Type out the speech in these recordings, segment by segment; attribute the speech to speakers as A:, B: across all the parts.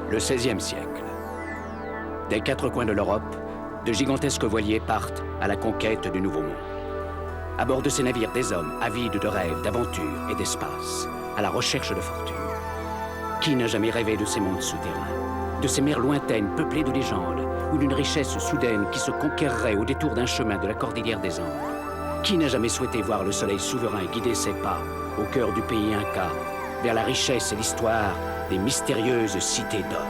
A: Le XVIe siècle. Des quatre coins de l'Europe, de gigantesques voiliers partent à la conquête du Nouveau Monde. À bord de ces navires, des hommes avides de rêves, d'aventures et d'espace, à la recherche de fortune. Qui n'a jamais rêvé de ces mondes souterrains, de ces mers lointaines peuplées de légendes, ou d'une richesse soudaine qui se conquerrait au détour d'un chemin de la cordillère des Andes? Qui n'a jamais souhaité voir le soleil souverain guider ses pas au cœur du pays Inca, vers la richesse et l'histoire des mystérieuses cités d'or?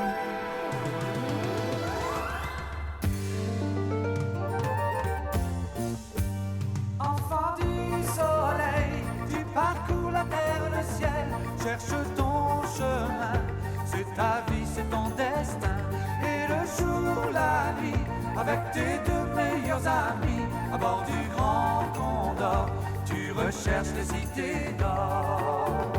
B: Enfant du soleil, tu parcours la terre, le ciel, cherche ton chemin. C'est ta vie, c'est ton destin. Et le jour, la nuit, avec tes deux meilleurs amis, à bord du Grand Condor, tu recherches les cités d'or.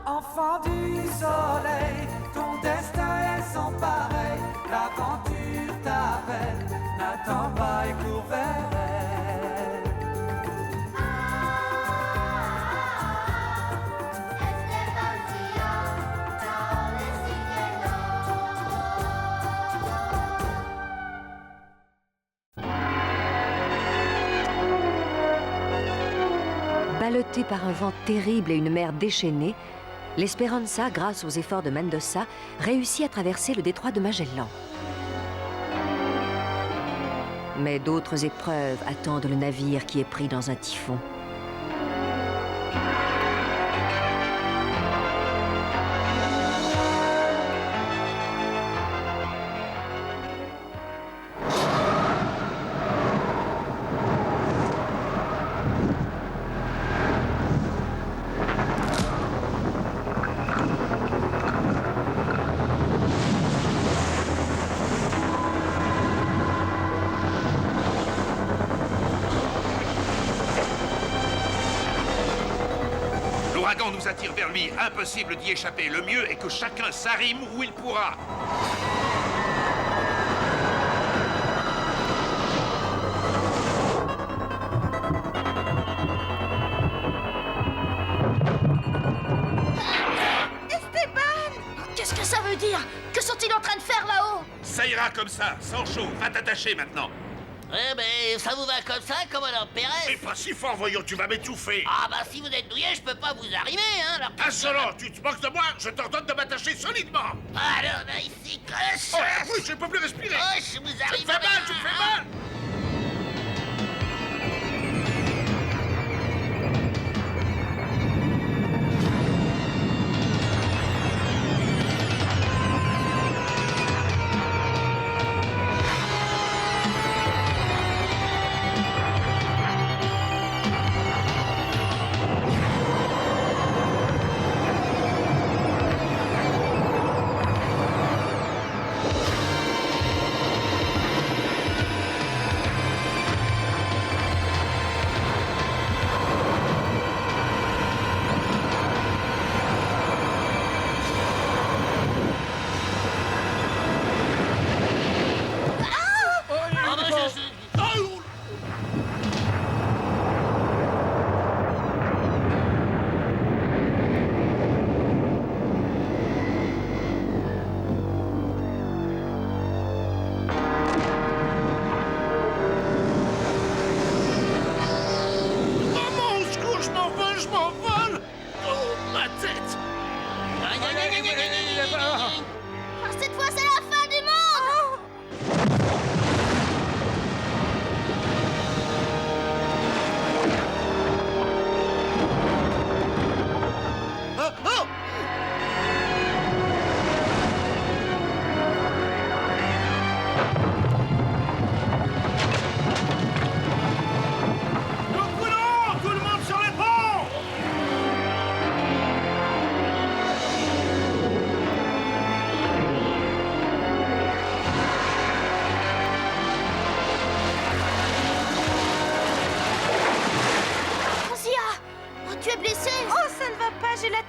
B: Enfant du soleil, ton destin est sans pareil. L'aventure t'appelle, n'attends pas et cours vers elle.
C: Ballottée par un vent terrible et une mer déchaînée, l'Esperanza, grâce aux efforts de Mendoza, réussit à traverser le détroit de Magellan. Mais d'autres épreuves attendent le navire qui est pris dans un typhon.
D: L'ouragan nous attire vers lui, impossible d'y échapper. Le mieux est que chacun s'arrime où il pourra.
E: Esteban! Qu'est-ce que ça veut dire? Que sont-ils en train de faire là-haut?
D: Ça ira comme ça, sans chaud. Va t'attacher maintenant.
F: Ouais, mais ça vous va comme ça, commandant
D: Mais
F: Pérez?
D: pas si fort, voyons, tu vas m'étouffer.
F: Ah bah si vous êtes douillet, je peux pas vous arrimer, hein, alors...
D: Insolent, tu te moques de moi? Je t'ordonne de m'attacher solidement.
F: Alors, là, ici, coche!
D: Oh la bouche, je ne peux plus respirer.
F: Coche, vous
D: Tu me
F: arrivez...
D: fais mal, tu me fais mal.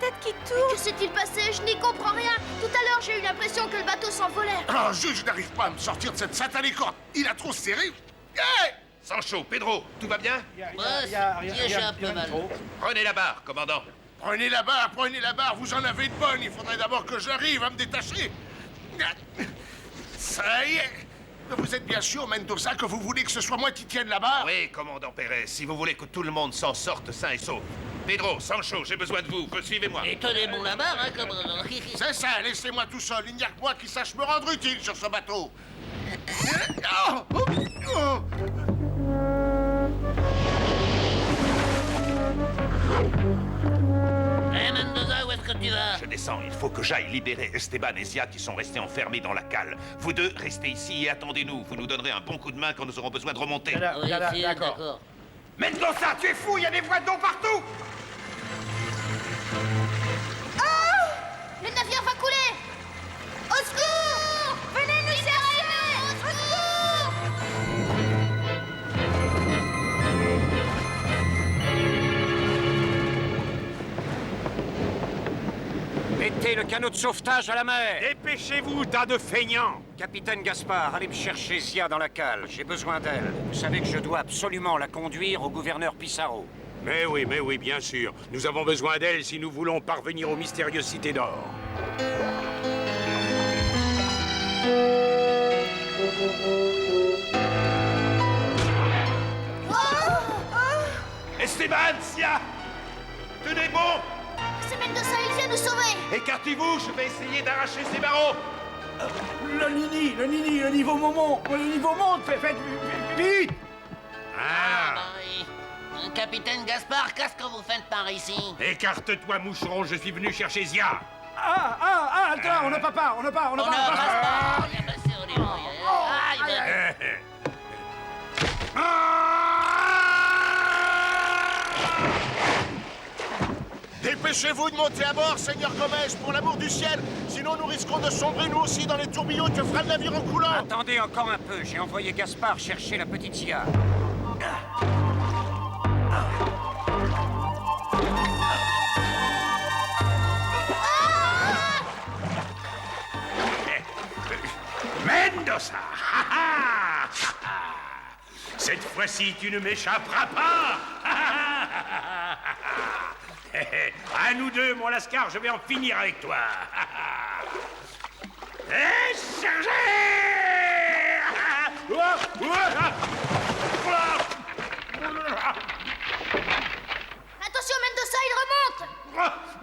E: tête qui tourne. Que s'est-il passé? Je n'y comprends rien. Tout à l'heure, j'ai eu l'impression que le bateau s'envolait.
G: Oh, je n'arrive pas à me sortir de cette satanée corde. Il a trop serré. Hey!
D: Sancho, Pedro, tout va bien?
F: J'ai un peu mal.
D: Prenez la barre, commandant.
G: Prenez la barre, vous en avez de bonnes. Il faudrait d'abord que j'arrive à me détacher. Ça y est. Vous êtes bien sûr, Mendoza, que vous voulez que ce soit moi qui tienne la barre?
D: Oui, commandant Pérez, si vous voulez que tout le monde s'en sorte sain et sauf. Pedro, Sancho, j'ai besoin de vous. Suivez-moi.
F: Et tenez bon la barre, hein, commandant.
G: C'est ça, laissez-moi tout seul. Il n'y a que moi qui sache me rendre utile sur ce bateau.
F: Hé, Mendoza, où est-ce que tu vas?
D: Je descends, il faut que j'aille libérer Esteban et Zia qui sont restés enfermés dans la cale. Vous deux, restez ici et attendez-nous. Vous nous donnerez un bon coup de main quand nous aurons besoin de remonter.
F: Oui, si, d'accord.
D: Mendoza, tu es fou, il y a des voies d'eau partout!
E: Le navire va couler. Au secours! Venez nous chercher! Au secours!
H: Mettez le canot de sauvetage à la mer.
I: Dépêchez-vous, tas de feignants!
H: Capitaine Gaspard, allez me chercher Zia dans la cale. J'ai besoin d'elle. Vous savez que je dois absolument la conduire au gouverneur Pissarro.
I: Mais oui, bien sûr. Nous avons besoin d'elle si nous voulons parvenir aux mystérieuses cités d'or.
D: Esteban, Zia! Tenez bon!
E: C'est Mendoza, il vient nous sauver.
D: Écartez-vous, je vais essayer d'arracher ces barreaux!
J: Le niveau monte, faites vite!
I: Ah!
F: Oui. Capitaine Gaspard, qu'est-ce que vous faites par ici?
I: Écarte-toi, moucheron, je suis venu chercher Zia!
J: Attends, on n'a pas part.
F: On ne passe pas. Il y a passé au niveau. Aïe!
G: Dépêchez-vous de monter à bord, Seigneur Gomez, pour l'amour du ciel. Sinon, nous risquons de sombrer nous aussi dans les tourbillons que fera le navire en coulant.
H: Attendez encore un peu. J'ai envoyé Gaspard chercher la petite Zia.
I: Mendoza! Cette fois-ci, tu ne m'échapperas pas! À nous deux, mon Lascar, je vais en finir avec toi! Et chargez!
E: Attention, Mendoza, il remonte.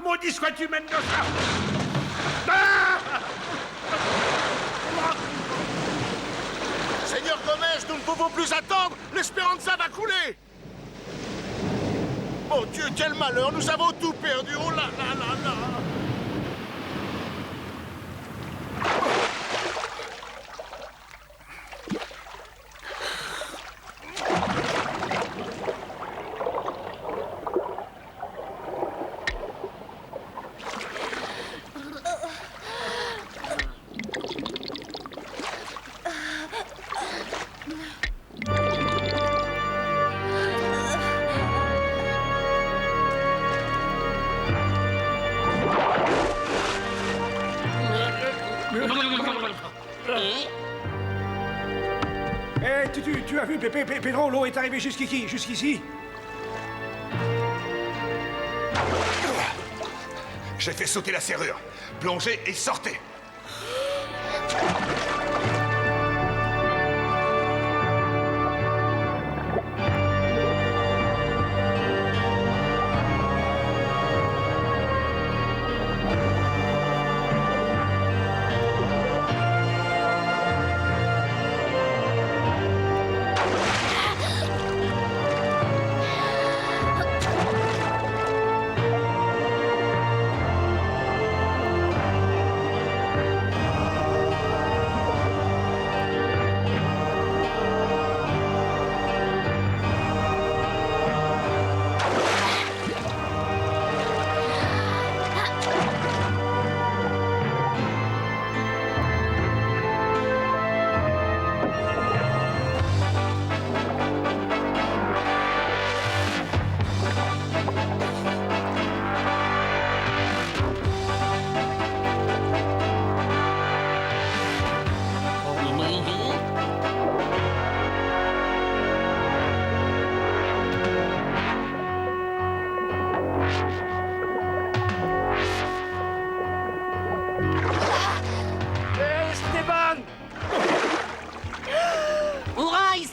I: Maudit sois-tu, Mendoza!
G: Seigneur Gomez, nous ne pouvons plus attendre. L'Espéranza va couler. Mon Dieu, quel malheur. Nous avons tout perdu. Oh là là là là.
J: Tu as vu, Pedro, l'eau est arrivée jusqu'ici.
D: J'ai fait sauter la serrure. Plongez et sortez.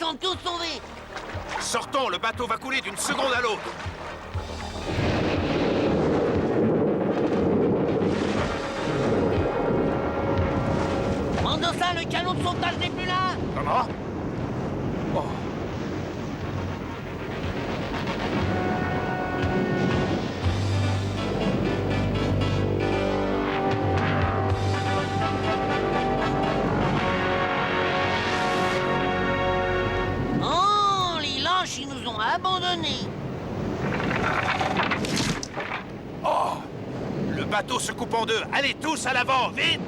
F: sont tous sauvés.
D: Sortons, le bateau va couler d'une seconde à l'autre.
F: Mendoza, le canot de sauvetage n'est plus là.
D: Comment? Oh.
F: Oh, les lâches, ils nous ont abandonnés.
D: Oh! Le bateau se coupe en deux. Allez tous à l'avant, vite!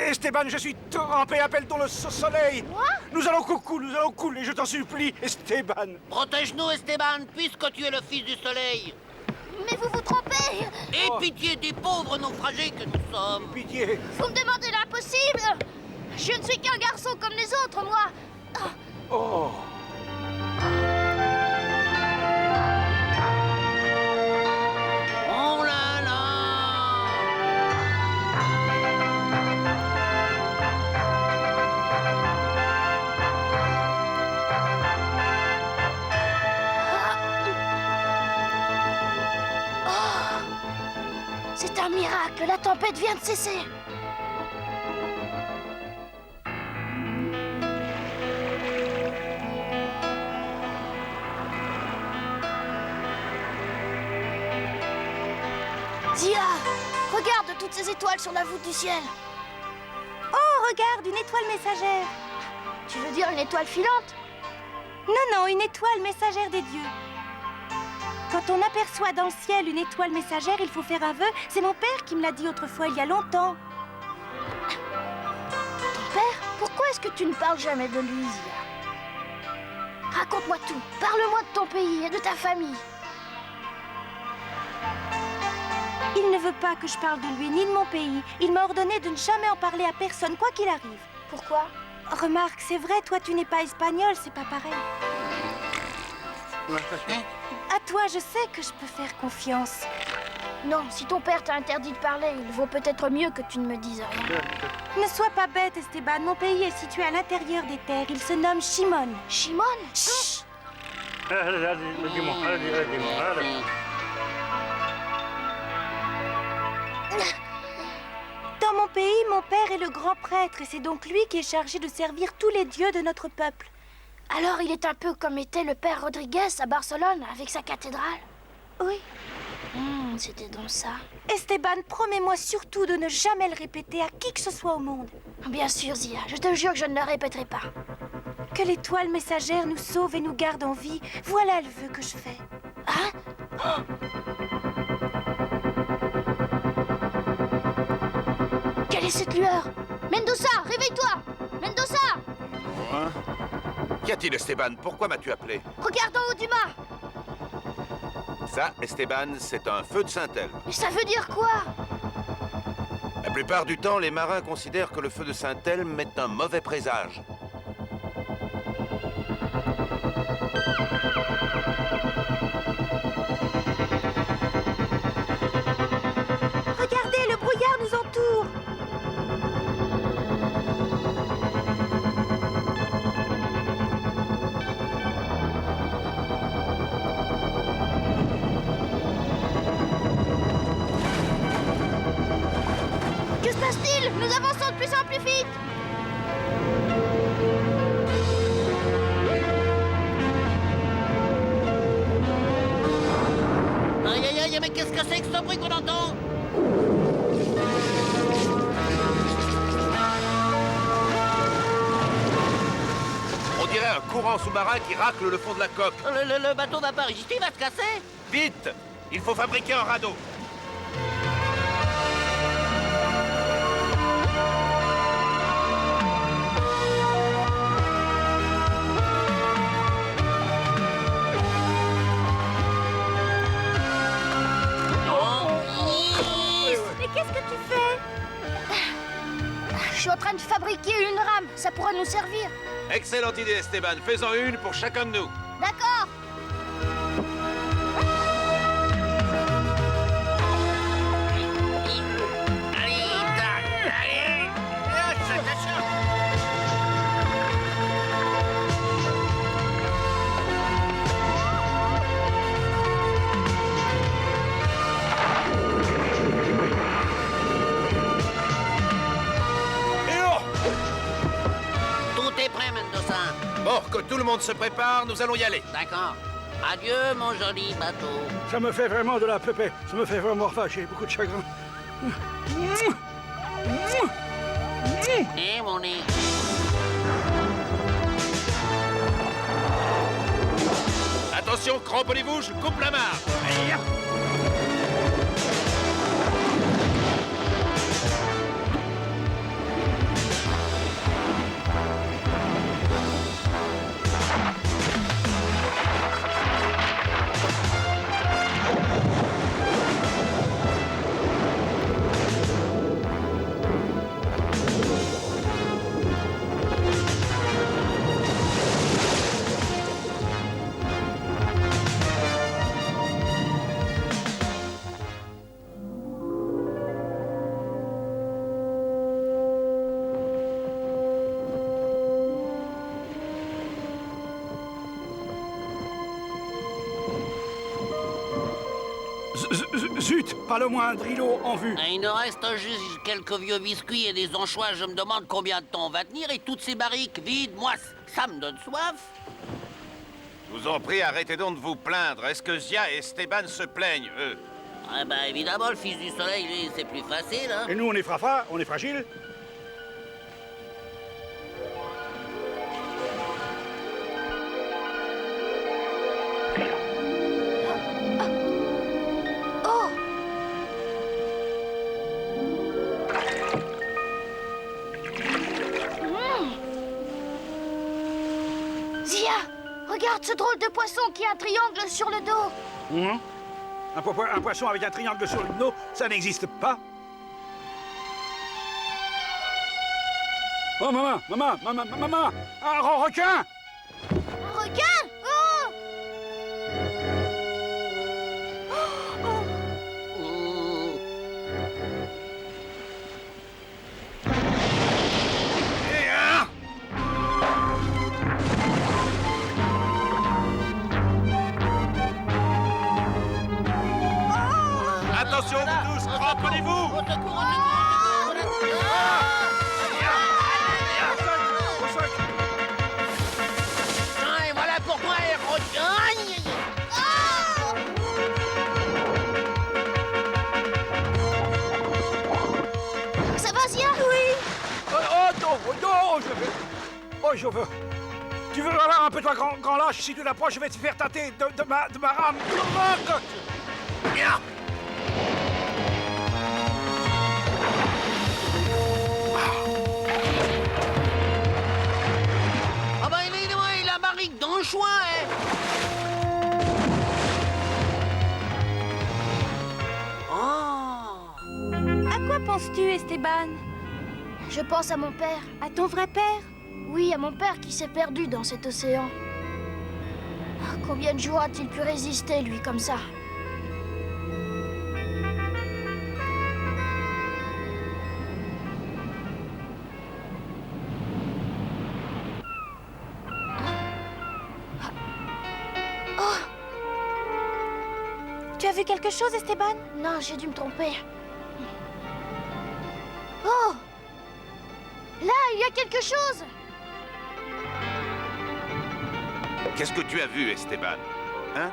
J: Esteban, je suis trempé, appelle dans le soleil. Nous allons couler, je t'en supplie, Esteban.
F: Protège-nous, Esteban, puisque tu es le fils du soleil.
E: Mais vous vous trompez.
F: Et pitié des pauvres naufragés que nous sommes.
J: Pitié.
E: Vous me demandez l'impossible. Je ne suis qu'un garçon comme les autres, moi.
J: Oh.
F: Oh là là.
E: C'est un miracle, la tempête vient de cesser. Zia, regarde toutes ces étoiles sur la voûte du ciel.
K: Oh, regarde, une étoile messagère.
E: Tu veux dire une étoile filante?
K: Non, une étoile messagère des dieux. Quand on aperçoit dans le ciel une étoile messagère, il faut faire un vœu. C'est mon père qui me l'a dit autrefois, il y a longtemps.
E: Ton père? Pourquoi est-ce que tu ne parles jamais de lui, Zia? Raconte-moi tout. Parle-moi de ton pays et de ta famille.
K: Il ne veut pas que je parle de lui ni de mon pays. Il m'a ordonné de ne jamais en parler à personne, quoi qu'il arrive.
E: Pourquoi?
K: Remarque, c'est vrai, toi tu n'es pas espagnol, c'est pas pareil. À toi, je sais que je peux faire confiance.
E: Non, si ton père t'a interdit de parler, il vaut peut-être mieux que tu ne me dises rien.
K: Ne sois pas bête, Esteban. Mon pays est situé à l'intérieur des terres. Il se nomme Chimon.
E: Chimon?
K: Chut! Dans mon pays, mon père est le grand prêtre et c'est donc lui qui est chargé de servir tous les dieux de notre peuple.
E: Alors il est un peu comme était le père Rodriguez à Barcelone avec sa cathédrale?
K: Oui.
E: C'était donc ça.
K: Esteban, promets-moi surtout de ne jamais le répéter à qui que ce soit au monde.
E: Bien sûr, Zia. Je te jure que je ne le répéterai pas.
K: Que l'étoile messagère nous sauve et nous garde en vie. Voilà le vœu que je fais.
E: Hein? Oh! Quelle est cette lueur? Mendoza, réveille-toi! Mendoza!
D: Hein? Qu'y a-t-il, Esteban? Pourquoi m'as-tu appelé?
E: Regarde en haut du mât!
D: Ça, Esteban, c'est un feu de Saint-Elme.
E: Mais ça veut dire quoi?
D: La plupart du temps, les marins considèrent que le feu de Saint-Elme est un mauvais présage.
K: Regardez, le brouillard nous entoure.
E: Que se passe-t-il? Nous avançons de plus en plus vite!
F: Aïe, aïe, aïe, mais qu'est-ce que c'est que ce bruit qu'on entend?
D: On dirait un courant sous-marin qui racle le fond de la coque.
F: Le bateau va pas résister, il va se casser.
D: Vite! Il faut fabriquer un radeau.
K: Mais qu'est-ce que tu fais?
E: Je suis en train de fabriquer une rame. Ça pourrait nous servir.
D: Excellente idée, Esteban. Fais-en une pour chacun de nous.
E: D'accord.
F: Tout est prêt, Mendoza.
D: Bon, que tout le monde se prépare, nous allons y aller.
F: D'accord. Adieu, mon joli bateau.
J: Ça me fait vraiment de la pépé. Ça me fait vraiment fâcher. Beaucoup de chagrin.
F: Eh, mon nez.
D: Attention, cramponnez-vous, je coupe la marre. Aïe.
J: Zut, pas le moindre îlot en vue.
F: Il nous reste juste quelques vieux biscuits et des anchois. Je me demande combien de temps on va tenir et toutes ces barriques vides. Moi, ça me donne soif.
D: Je vous en prie, arrêtez donc de vous plaindre. Est-ce que Zia et Esteban se plaignent, eux?
F: Ah bah évidemment, le fils du soleil, lui, c'est plus facile, hein.
J: Et nous, on est frafas, on est fragiles.
E: Oh! Zia, regarde ce drôle de poisson qui a un triangle sur le dos.
J: Un poisson avec un triangle sur le dos, ça n'existe pas. Oh, maman, un requin!
E: Un requin? Oh!
D: Attention, vous tous, cramponnez-vous!
F: Et voilà pour toi, requin.
E: Ça va, Zia? Oui.
J: Je veux. Tu veux avoir un peu toi, grand lâche? Si tu l'approches, je vais te faire tâter de ma rame.
F: Ah bah évidemment, il a barrique d'anchois, hein. Oh.
K: À quoi penses-tu, Esteban?
E: Je pense à mon père.
K: À ton vrai père?
E: Oui, à mon père qui s'est perdu dans cet océan. Combien de jours a-t-il pu résister, lui, comme ça?
K: Tu as vu quelque chose, Esteban?
E: Non, j'ai dû me tromper. Oh! Là, il y a quelque chose!
D: Qu'est-ce que tu as vu, Esteban? Hein?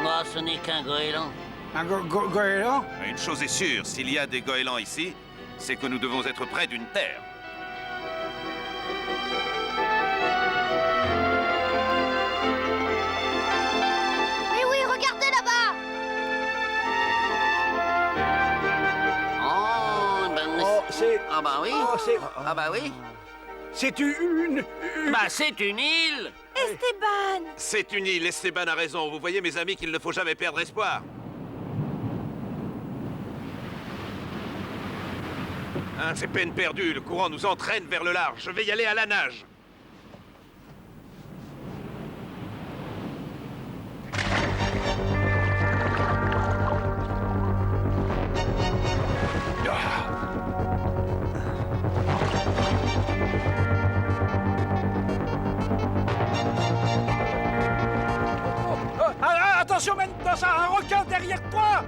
F: Oh, ce n'est qu'un goéland.
J: Un goéland?
D: Une chose est sûre, s'il y a des goélands ici, c'est que nous devons être près d'une terre.
E: Mais oui, regardez là-bas!
F: Oh, ben...
J: Oh, c'est...
F: Ah bah oui.
J: Oh, c'est...
F: Ah bah oui.
J: C'est une...
F: Bah c'est une île.
K: Esteban!
D: C'est une île, Esteban a raison. Vous voyez, mes amis, qu'il ne faut jamais perdre espoir. Hein, c'est peine perdue. Le courant nous entraîne vers le large. Je vais y aller à la nage.
J: Attention, Mendoza, un requin derrière toi!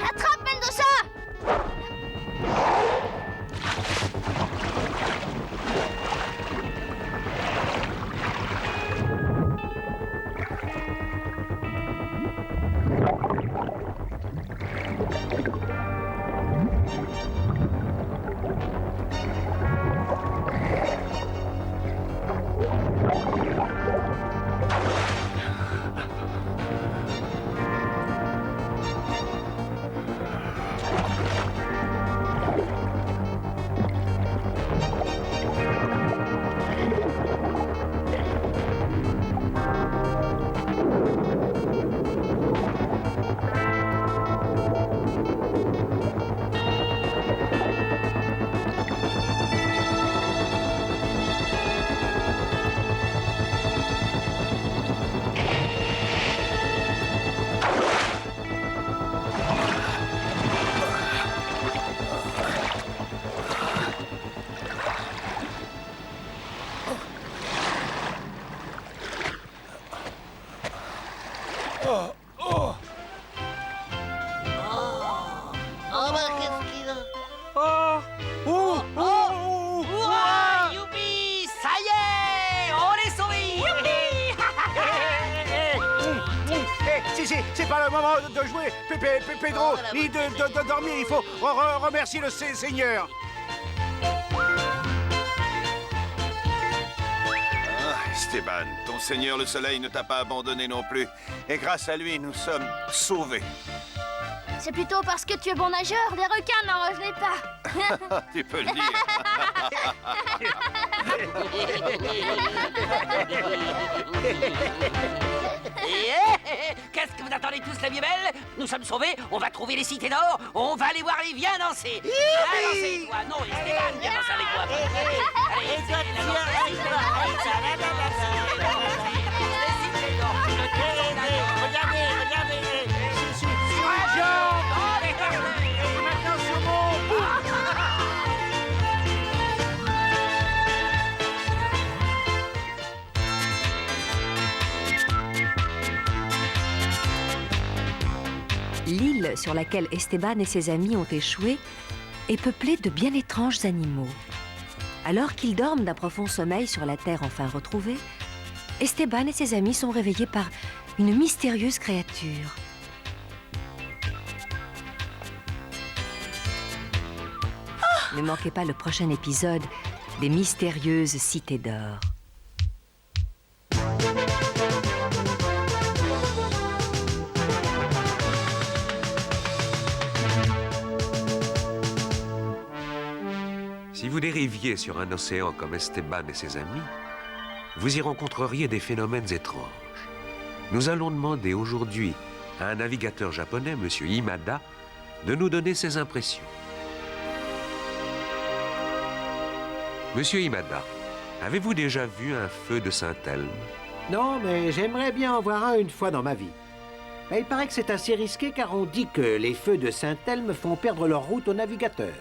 E: Attrape, Mendoza!
F: Oh bah qu'est-ce qu'il a?
L: Ouah, youpi, ça y est, on est sauvés.
J: C'est pas le moment de jouer, Pedro, ni de dormir. Il faut remercier le Seigneur.
D: Esteban, ton Seigneur le Soleil ne t'a pas abandonné non plus. Et grâce à lui, nous sommes sauvés.
E: C'est plutôt parce que tu es bon nageur, les requins n'en revenaient pas.
D: Tu peux le dire.
L: Qu'est-ce que vous attendez tous, la vie belle? Nous sommes sauvés, on va trouver les cités d'or, on va aller voir les viens danser. Viens danser, toi. Non, Esteban, viens danser avec moi. Allez, les cités d'or. Regardez.
J: Et maintenant sur mon bout.
C: L'île sur laquelle Esteban et ses amis ont échoué est peuplée de bien étranges animaux. Alors qu'ils dorment d'un profond sommeil sur la terre enfin retrouvée, Esteban et ses amis sont réveillés par une mystérieuse créature. Ne manquez pas le prochain épisode des mystérieuses cités d'or.
M: Si vous dériviez sur un océan comme Esteban et ses amis, vous y rencontreriez des phénomènes étranges. Nous allons demander aujourd'hui à un navigateur japonais, M. Imada, de nous donner ses impressions. Monsieur Imada, avez-vous déjà vu un feu de Saint-Elme?
N: Non, mais j'aimerais bien en voir un une fois dans ma vie. Mais il paraît que c'est assez risqué car on dit que les feux de Saint-Elme font perdre leur route aux navigateurs.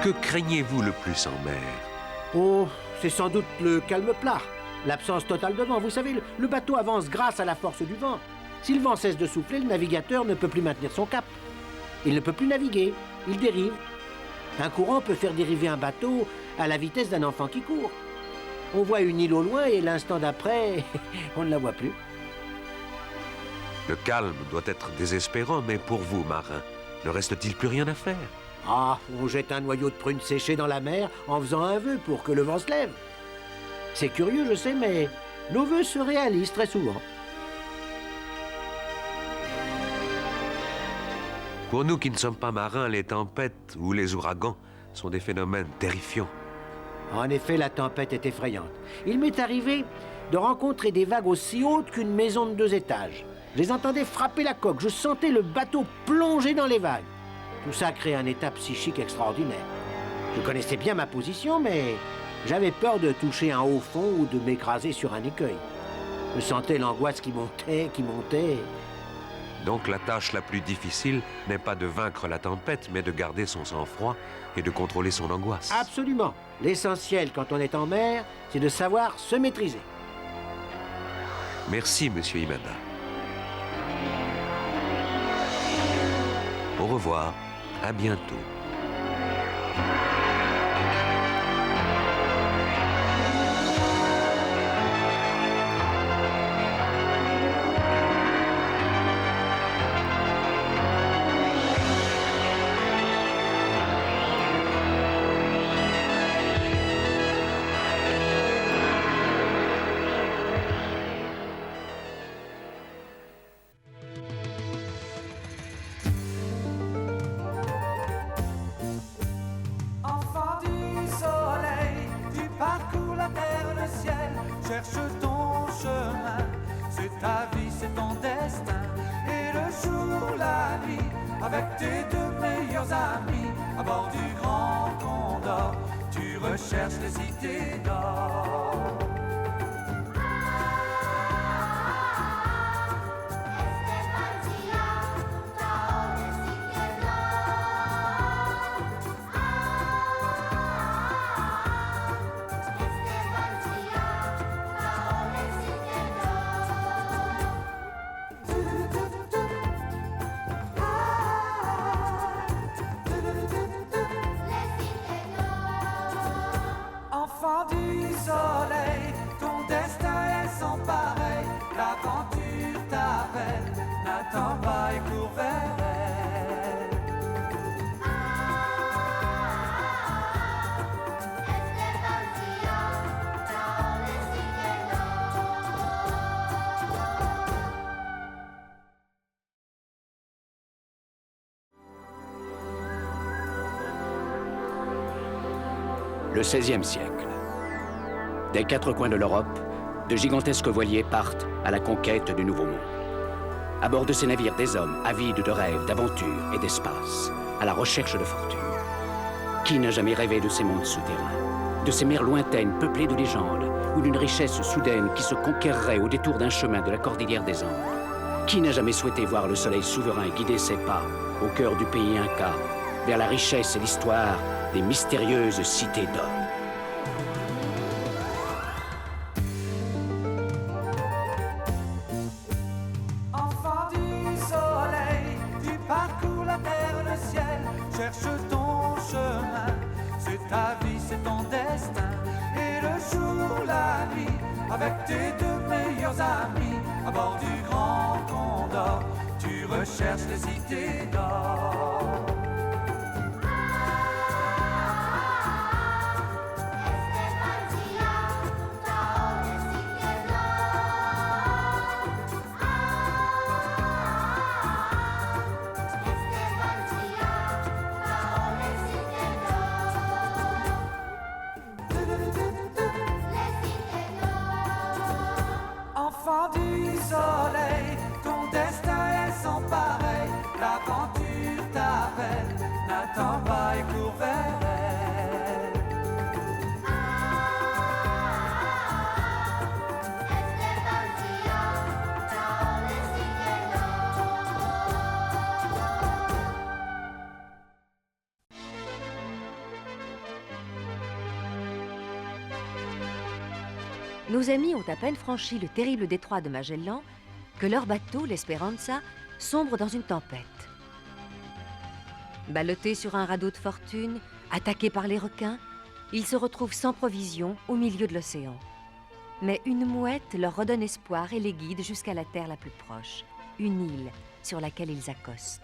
M: Que craignez-vous le plus en mer?
N: Oh, c'est sans doute le calme plat. L'absence totale de vent. Vous savez, le bateau avance grâce à la force du vent. Si le vent cesse de souffler, le navigateur ne peut plus maintenir son cap. Il ne peut plus naviguer. Il dérive. Un courant peut faire dériver un bateau à la vitesse d'un enfant qui court. On voit une île au loin et l'instant d'après, on ne la voit plus.
M: Le calme doit être désespérant, mais pour vous, marin, ne reste-t-il plus rien à faire?
N: Ah, on jette un noyau de prune séchée dans la mer en faisant un vœu pour que le vent se lève. C'est curieux, je sais, mais nos vœux se réalisent très souvent.
M: Pour nous qui ne sommes pas marins, les tempêtes ou les ouragans sont des phénomènes terrifiants.
N: En effet, la tempête est effrayante. Il m'est arrivé de rencontrer des vagues aussi hautes qu'une maison de 2 étages. Je les entendais frapper la coque. Je sentais le bateau plonger dans les vagues. Tout ça crée un état psychique extraordinaire. Je connaissais bien ma position, mais j'avais peur de toucher un haut fond ou de m'écraser sur un écueil. Je sentais l'angoisse qui montait, qui montait.
M: Donc la tâche la plus difficile n'est pas de vaincre la tempête, mais de garder son sang-froid et de contrôler son angoisse.
N: Absolument. L'essentiel quand on est en mer, c'est de savoir se maîtriser.
M: Merci, Monsieur Imada. Au revoir. À bientôt.
B: Enfant du soleil, tu parcours la terre, le ciel, cherche ton chemin. C'est ta vie, c'est ton destin. Et le jour, la nuit, avec tes 2 meilleurs amis, à bord du Grand Condor, tu recherches les cités d'or. Enfant du soleil, ton destin est sans pareil. L'aventure t'appelle, n'attends pas et cours vers elle.
A: Le XVIe siècle. Des 4 coins de l'Europe, de gigantesques voiliers partent à la conquête du Nouveau Monde. À bord de ces navires, des hommes avides de rêves, d'aventures et d'espace, à la recherche de fortune. Qui n'a jamais rêvé de ces mondes souterrains, de ces mers lointaines peuplées de légendes, ou d'une richesse soudaine qui se conquerrait au détour d'un chemin de la cordillère des Andes? Qui n'a jamais souhaité voir le soleil souverain guider ses pas au cœur du pays Inca, vers la richesse et l'histoire des mystérieuses cités d'or?
B: Enfant du soleil, tu parcours la terre, le ciel, cherche ton chemin. C'est ta vie, c'est ton destin. Et le jour, la nuit, avec tes 2 meilleurs amis, à bord du Grand Condor, tu recherches les cités d'or. Enfant du soleil, ton destin est sans pareil. L'aventure t'appelle, n'attends pas et cours vers elle.
C: Nos amis ont à peine franchi le terrible détroit de Magellan que leur bateau, l'Esperanza, sombre dans une tempête. Ballottés sur un radeau de fortune, attaqués par les requins, ils se retrouvent sans provisions au milieu de l'océan. Mais une mouette leur redonne espoir et les guide jusqu'à la terre la plus proche, une île sur laquelle ils accostent.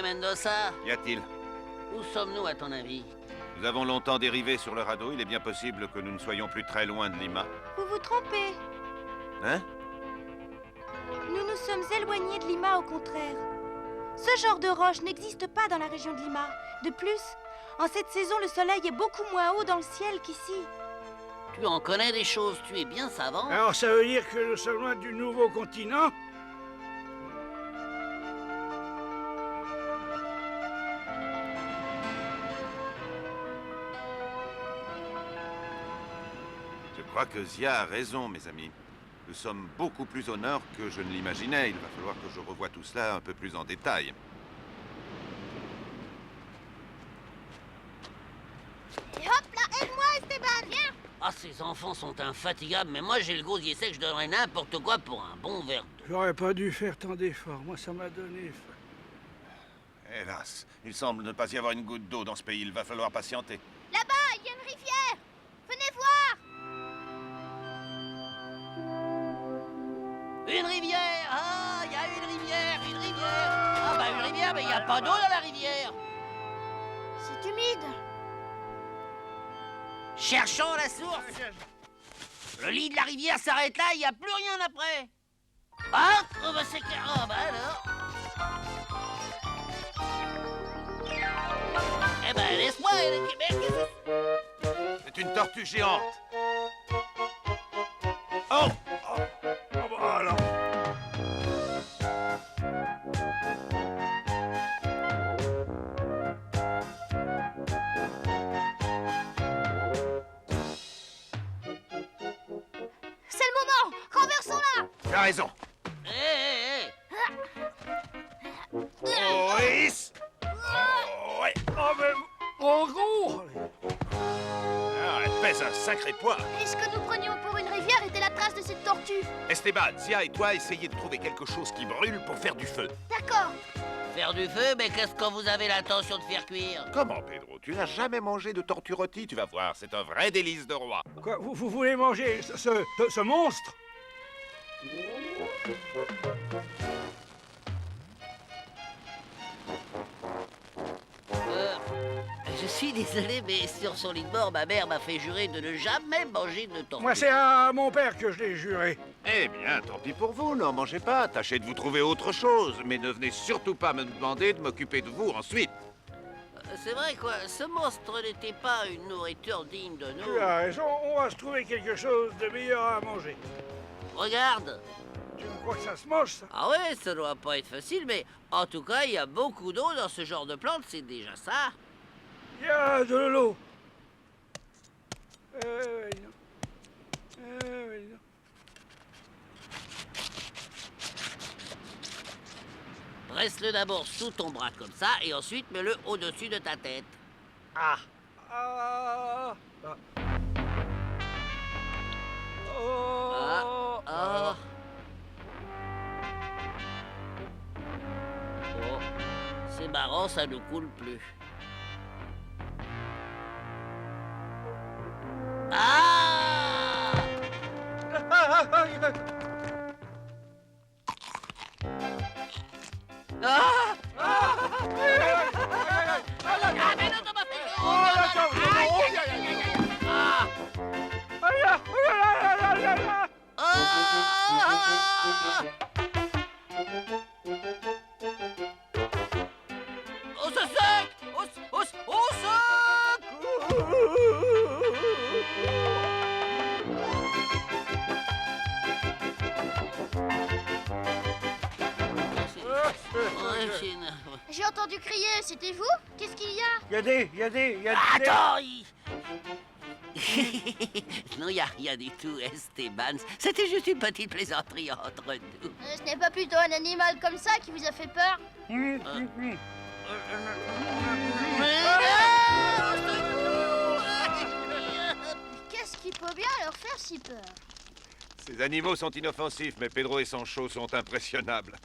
F: Mendoza,
D: Y a-t-il?
F: où sommes-nous à ton avis?
D: Nous avons longtemps dérivé sur le radeau. Il est bien possible que nous ne soyons plus très loin de Lima.
K: Vous vous trompez.
D: Hein?
K: Nous nous sommes éloignés de Lima, au contraire. Ce genre de roche n'existe pas dans la région de Lima. De plus, en cette saison, le soleil est beaucoup moins haut dans le ciel qu'ici.
F: Tu en connais des choses, tu es bien savant.
J: Alors ça veut dire que nous sommes loin du nouveau continent?
D: Je crois que Zia a raison, mes amis. Nous sommes beaucoup plus au nord que je ne l'imaginais. Il va falloir que je revoie tout cela un peu plus en détail.
E: Et hop là, aide-moi Esteban, viens.
F: Ah, ces enfants sont infatigables, mais moi j'ai le gosier sec, je donnerais n'importe quoi pour un bon verre d'eau.
J: J'aurais pas dû faire tant d'efforts. Moi, ça m'a donné faim.
D: Hélas, il semble ne pas y avoir une goutte d'eau dans ce pays. Il va falloir patienter.
E: Là-bas, il y a une rivière. Venez voir.
F: Une rivière! Ah, il y a une rivière, une rivière! Ah bah une rivière, mais il n'y a pas d'eau dans la rivière!
E: C'est humide.
F: Cherchons la source! Le lit de la rivière s'arrête là, il n'y a plus rien après! Ah! Oh bah c'est clair! Ah bah alors! Eh ben laisse-moi,
D: C'est une tortue géante! Oh!
J: Alors.
E: C'est le moment. Renversons-la.
D: Tu as raison.
F: hé!
D: Oh, Is!
J: Oh, ouais. Oh, mais... Oh, gros!
D: Ah, elle pèse un sacré poids.
E: Et ce que nous prenions pour une rivière était la trace de cette tortue.
D: Esteban, Zia et toi, essayez de trouver quelque chose qui brûle pour faire du feu.
E: D'accord.
F: Faire du feu, mais qu'est-ce que vous avez l'intention de faire cuire?
D: Comment, Pedro? Tu n'as jamais mangé de tortue rôtie, tu vas voir. C'est un vrai délice de roi.
J: Quoi, vous voulez manger ce monstre?
F: Je suis désolé, mais sur son lit de mort, ma mère m'a fait jurer de ne jamais manger de tortue.
J: Moi, c'est à mon père que je l'ai juré.
D: Eh bien, tant pis pour vous, n'en mangez pas. Tâchez de vous trouver autre chose. Mais ne venez surtout pas me demander de m'occuper de vous ensuite.
F: C'est vrai, quoi. Ce monstre n'était pas une nourriture digne de nous.
J: Tu as raison, on va se trouver quelque chose de meilleur à manger.
F: Regarde.
J: Tu crois que ça se mange, ça?
F: Ah ouais, ça doit pas être facile, mais en tout cas, il y a beaucoup d'eau dans ce genre de plante, c'est déjà ça.
J: Il y a de l'eau. Oui, non. Oui, non.
F: Presse-le d'abord sous ton bras comme ça, et ensuite mets-le au-dessus de ta tête.
J: Ah. Ah. Ah. Oh.
F: Ah. Ah. Oh. C'est marrant, ça ne coule plus. Ah! Ah! Mais non, t'as pas fait le haut! Au sec! Au sec!
E: J'ai entendu crier, c'était vous? Qu'est-ce qu'il y a?
J: Il y a des...
L: Attends Non, il n'y a rien du tout, Esteban. C'était juste une petite plaisanterie entre nous.
E: Ce n'est pas plutôt un animal comme ça qui vous a fait peur? Qu'est-ce qui peut bien leur faire si peur?
D: Ces animaux sont inoffensifs, mais Pedro et Sancho sont impressionnables.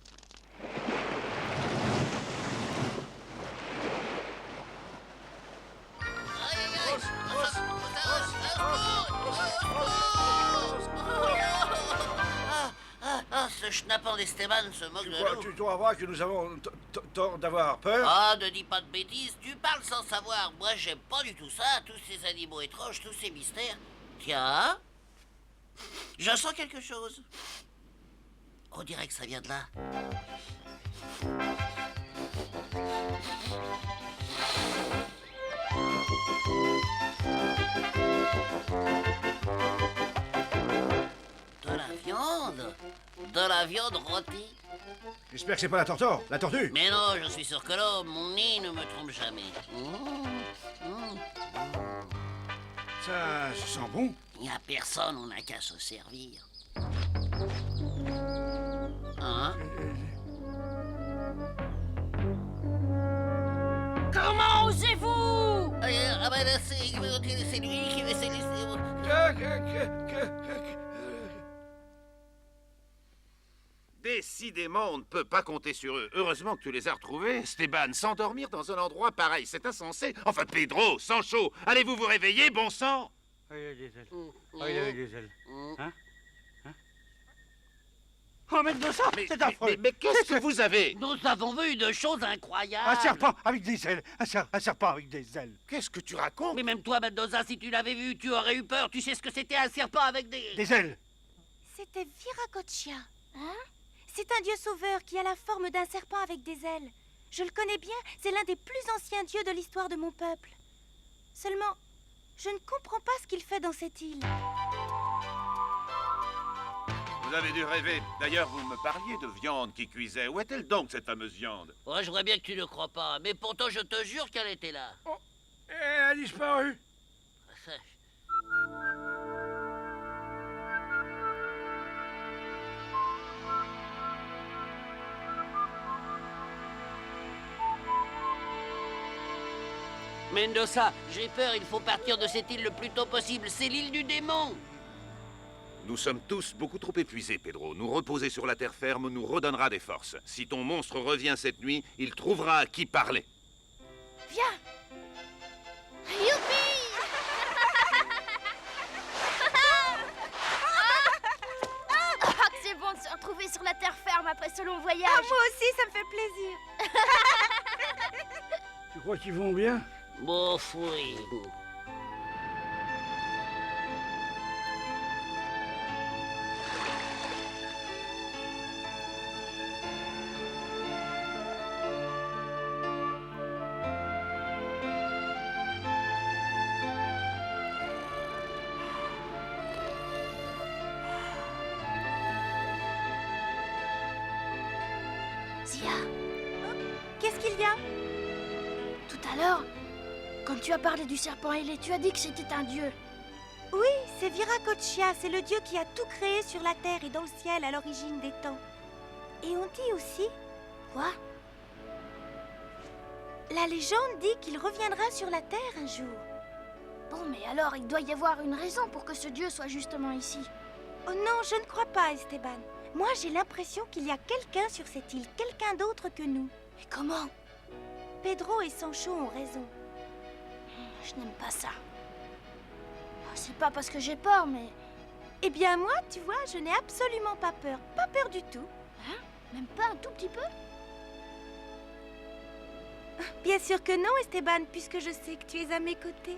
F: Ce schnappant d'Esteban se moque de nous.
J: Tu dois voir que nous avons tort d'avoir peur.
F: Ah, ne dis pas de bêtises, tu parles sans savoir. Moi, j'aime pas du tout ça, tous ces animaux étranges, tous ces mystères. Tiens, je sens quelque chose. On dirait que ça vient de là. De la viande rôtie.
J: J'espère que c'est pas la tortue.
F: Mais non, je suis sûr que non, mon nez ne me trompe jamais.
J: Ça sent bon.
F: Il n'y a personne, on n'a qu'à se servir. Hein?
L: Comment osez-vous?
F: Ah ben là, c'est lui qui veut se laisser...
D: Décidément, on ne peut pas compter sur eux. Heureusement que tu les as retrouvés, Esteban. S'endormir dans un endroit pareil, c'est insensé. Enfin, Pedro, Sancho, allez-vous vous réveiller, bon sang?
J: Ah, il y a des ailes. Ah, il y a des ailes. Hein? Oh, Mendoza, c'est affreux.
D: Mais qu'est-ce que vous avez?
L: Nous avons vu une chose incroyable.
J: Un serpent avec des ailes. Un serpent avec des ailes.
D: Qu'est-ce que tu racontes?
L: Mais même toi, Mendoza, si tu l'avais vu, tu aurais eu peur. Tu sais ce que c'était un serpent avec des...
J: Des ailes.
K: C'était Viracocha. Hein? C'est un dieu sauveur qui a la forme d'un serpent avec des ailes. Je le connais bien, c'est l'un des plus anciens dieux de l'histoire de mon peuple. Seulement, je ne comprends pas ce qu'il fait dans cette île.
D: Vous avez dû rêver. D'ailleurs, vous me parliez de viande qui cuisait. Où est-elle donc, cette fameuse viande?
F: Ouais, je vois bien que tu ne crois pas, mais pourtant je te jure qu'elle était là.
J: Oh, elle a disparu.
L: Mendoza, j'ai peur, il faut partir de cette île le plus tôt possible. C'est l'île du démon.
D: Nous sommes tous beaucoup trop épuisés, Pedro. Nous reposer sur la terre ferme nous redonnera des forces. Si ton monstre revient cette nuit, il trouvera à qui parler.
E: Viens! Youpi! Ah, que c'est bon de se retrouver sur la terre ferme après ce long voyage.
K: Ah, moi aussi, ça me fait plaisir.
J: Tu crois qu'ils vont bien?
F: Bon, oui.
E: Zia,
K: Qu'est-ce qu'il y a?
E: tout à l'heure, quand tu as parlé du serpent ailé, tu as dit que c'était un dieu.
K: Oui, c'est Viracocha, c'est le dieu qui a tout créé sur la terre et dans le ciel à l'origine des temps. Et on dit aussi...
E: Quoi?
K: La légende dit qu'il reviendra sur la terre un jour.
E: Bon, mais alors, il doit y avoir une raison pour que ce dieu soit justement ici.
K: Oh non, je ne crois pas, Esteban. Moi, j'ai l'impression qu'il y a quelqu'un sur cette île, quelqu'un d'autre que nous.
E: Mais comment?
K: Pedro et Sancho ont raison.
E: Je n'aime pas ça. C'est pas parce que j'ai peur, mais...
K: Eh bien, moi, tu vois, je n'ai absolument pas peur. Pas peur du tout.
E: Hein? Même pas un tout petit peu?
K: Bien sûr que non, Esteban, puisque je sais que tu es à mes côtés.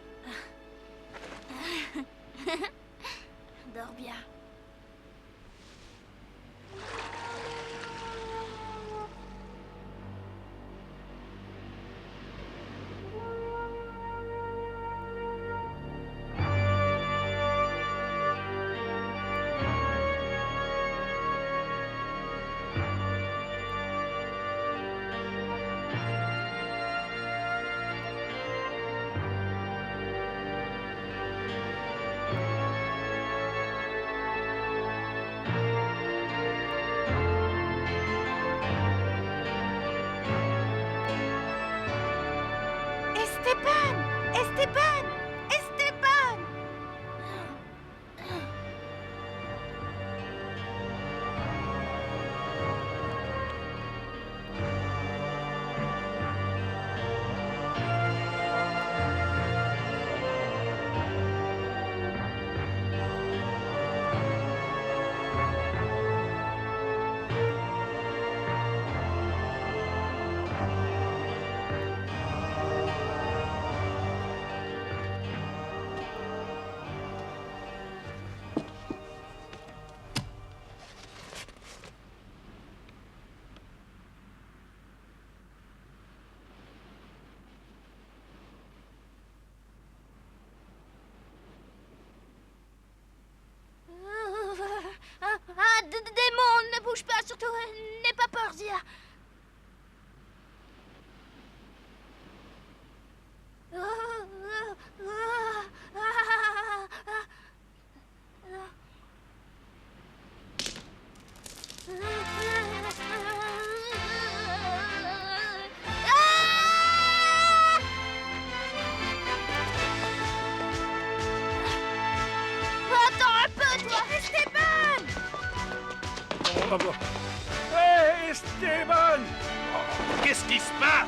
E: Dors bien.
J: Hé, Esteban!
G: Qu'est-ce qui se passe?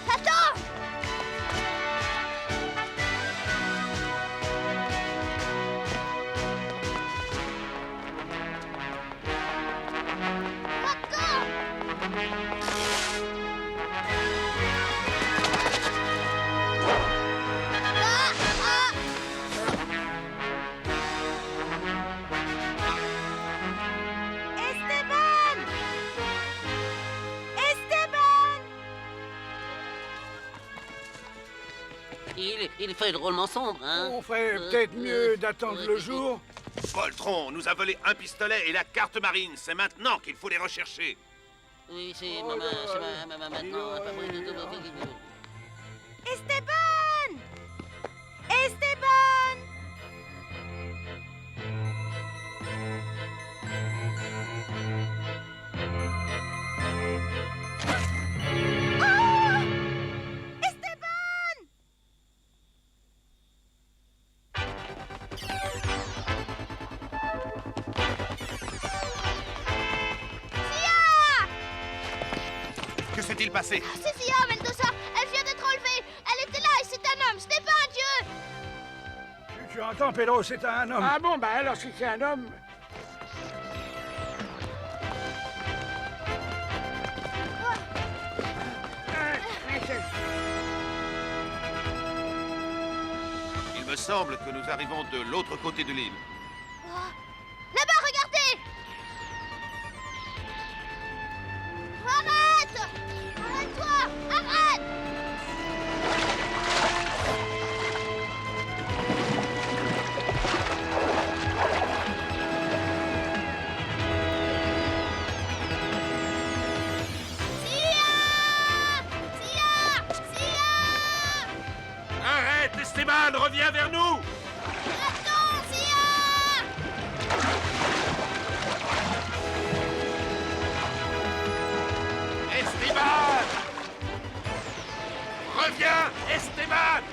E: Attends!
K: Esteban! Esteban!
F: Il fait drôlement sombre, hein.
J: On ferait peut-être mieux d'attendre le jour.
D: Poltron nous a volé un pistolet et la carte marine. C'est maintenant qu'il faut les rechercher.
F: Oui, c'est
J: Oh là
F: maintenant.
K: Esteban! Esteban! Ah! Esteban!
D: Que s'est-il passé?
E: C'est Sia, Mendoza. Elle vient d'être enlevée. Elle était là et c'est un homme. Ce n'est pas un dieu.
J: Tu entends, Pedro, c'est un homme.
O: Ah bon, bah alors si c'est un homme...
D: Il me semble que nous arrivons de l'autre côté de l'île.
E: Là-bas, regardez! Arrête! Arrête-toi! Arrête!
I: Arrête, Esteban, reviens vers nous!
D: Esteban!
I: Reviens, Esteban!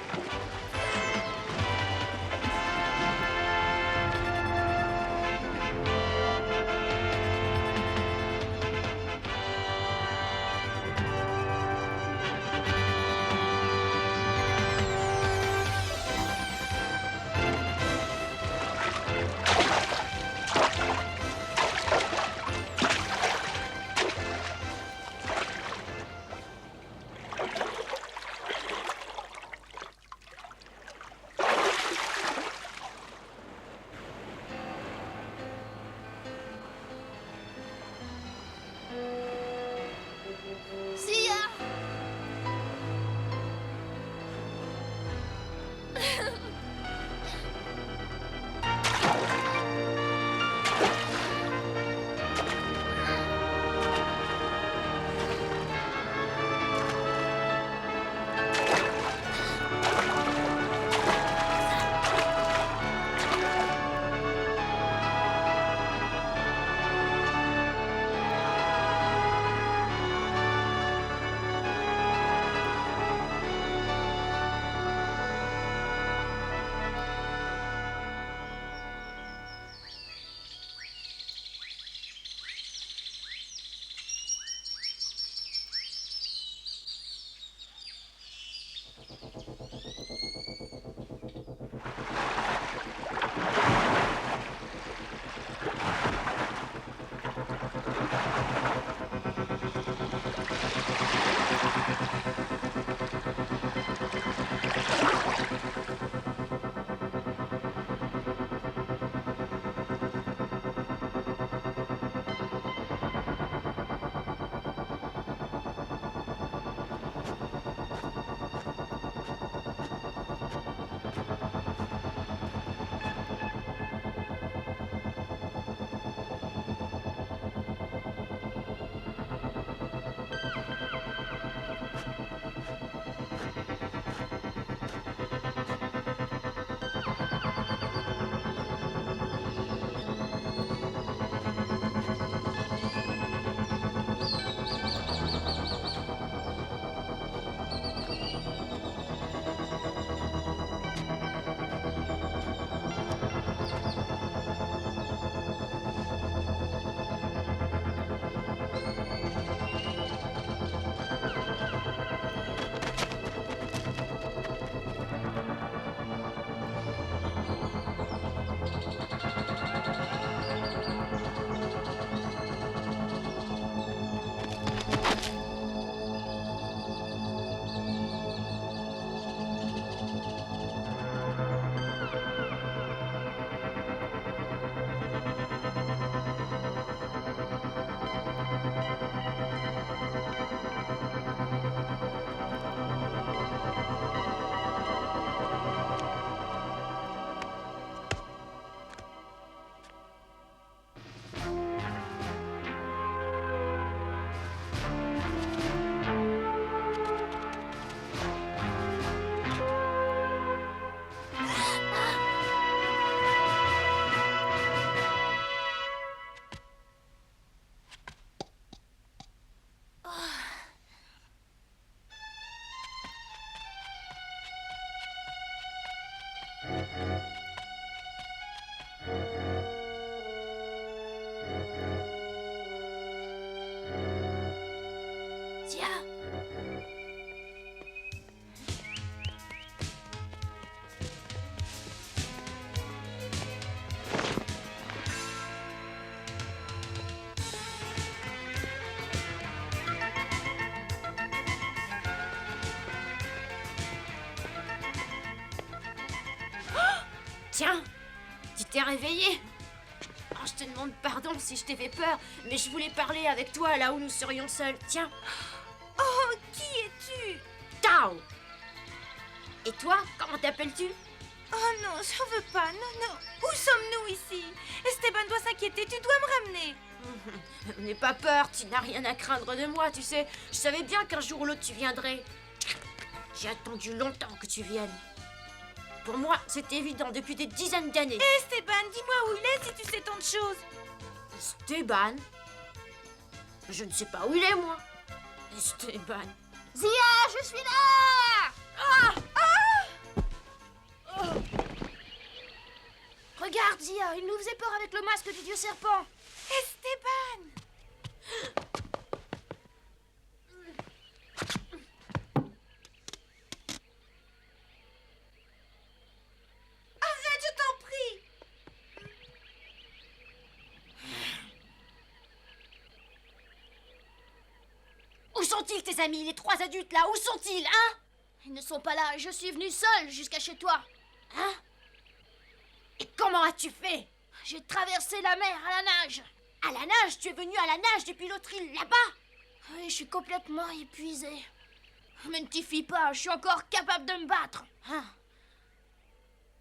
E: Zia!
O: Tiens, tu t'es réveillé. Oh, je te demande pardon si je t'ai fait peur, mais je voulais parler avec toi là où nous serions seuls. Tiens.
K: Oh, qui es-tu?
O: Tao. Et toi, comment t'appelles-tu?
K: Oh non, j'en veux pas, non. Où sommes-nous ici? Esteban doit s'inquiéter, tu dois me ramener.
O: N'aie pas peur, tu n'as rien à craindre de moi, tu sais. Je savais bien qu'un jour ou l'autre tu viendrais. J'ai attendu longtemps que tu viennes. Pour moi, c'est évident depuis des dizaines d'années.
K: Esteban, dis-moi où il est si tu sais tant de choses.
O: Esteban? Je ne sais pas où il est, moi. Esteban.
E: Zia, je suis là!
O: Ah!
E: Oh! Regarde, Zia, il nous faisait peur avec le masque du dieu serpent.
K: Esteban! Arrête, je t'en prie!
O: Où sont-ils, tes amis, les trois adultes, là? Où sont-ils, hein?
E: Ils ne sont pas là, je suis venue seule jusqu'à chez toi.
O: Hein? Et comment as-tu fait?
E: J'ai traversé la mer à la nage.
O: À la nage? Tu es venu à la nage depuis l'autre île, là-bas?
E: Oui, je suis complètement épuisée. Mais ne t'y fie pas, je suis encore capable de me battre.
O: Hein?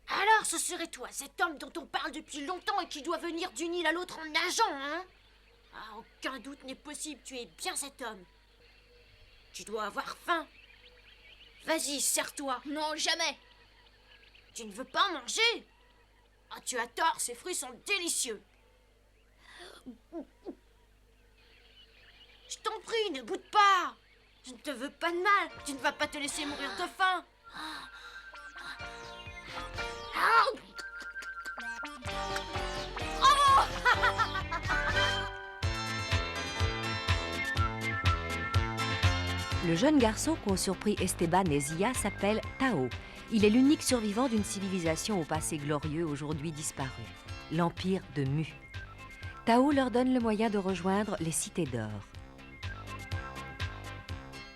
O: Alors, ce serait toi, cet homme dont on parle depuis longtemps et qui doit venir d'une île à l'autre en nageant, hein? Ah, aucun doute n'est possible, tu es bien cet homme. Tu dois avoir faim. Vas-y, serre-toi.
E: Non, jamais.
O: Tu ne veux pas manger? Ah, tu as tort, ces fruits sont délicieux. Je t'en prie, ne boude pas. Je ne te veux pas de mal. Tu ne vas pas te laisser mourir de faim.
E: Bravo!
C: Le jeune garçon qu'ont surpris Esteban et Zia s'appelle Tao. Il est l'unique survivant d'une civilisation au passé glorieux, aujourd'hui disparue, l'Empire de Mu. Tao leur donne le moyen de rejoindre les cités d'or.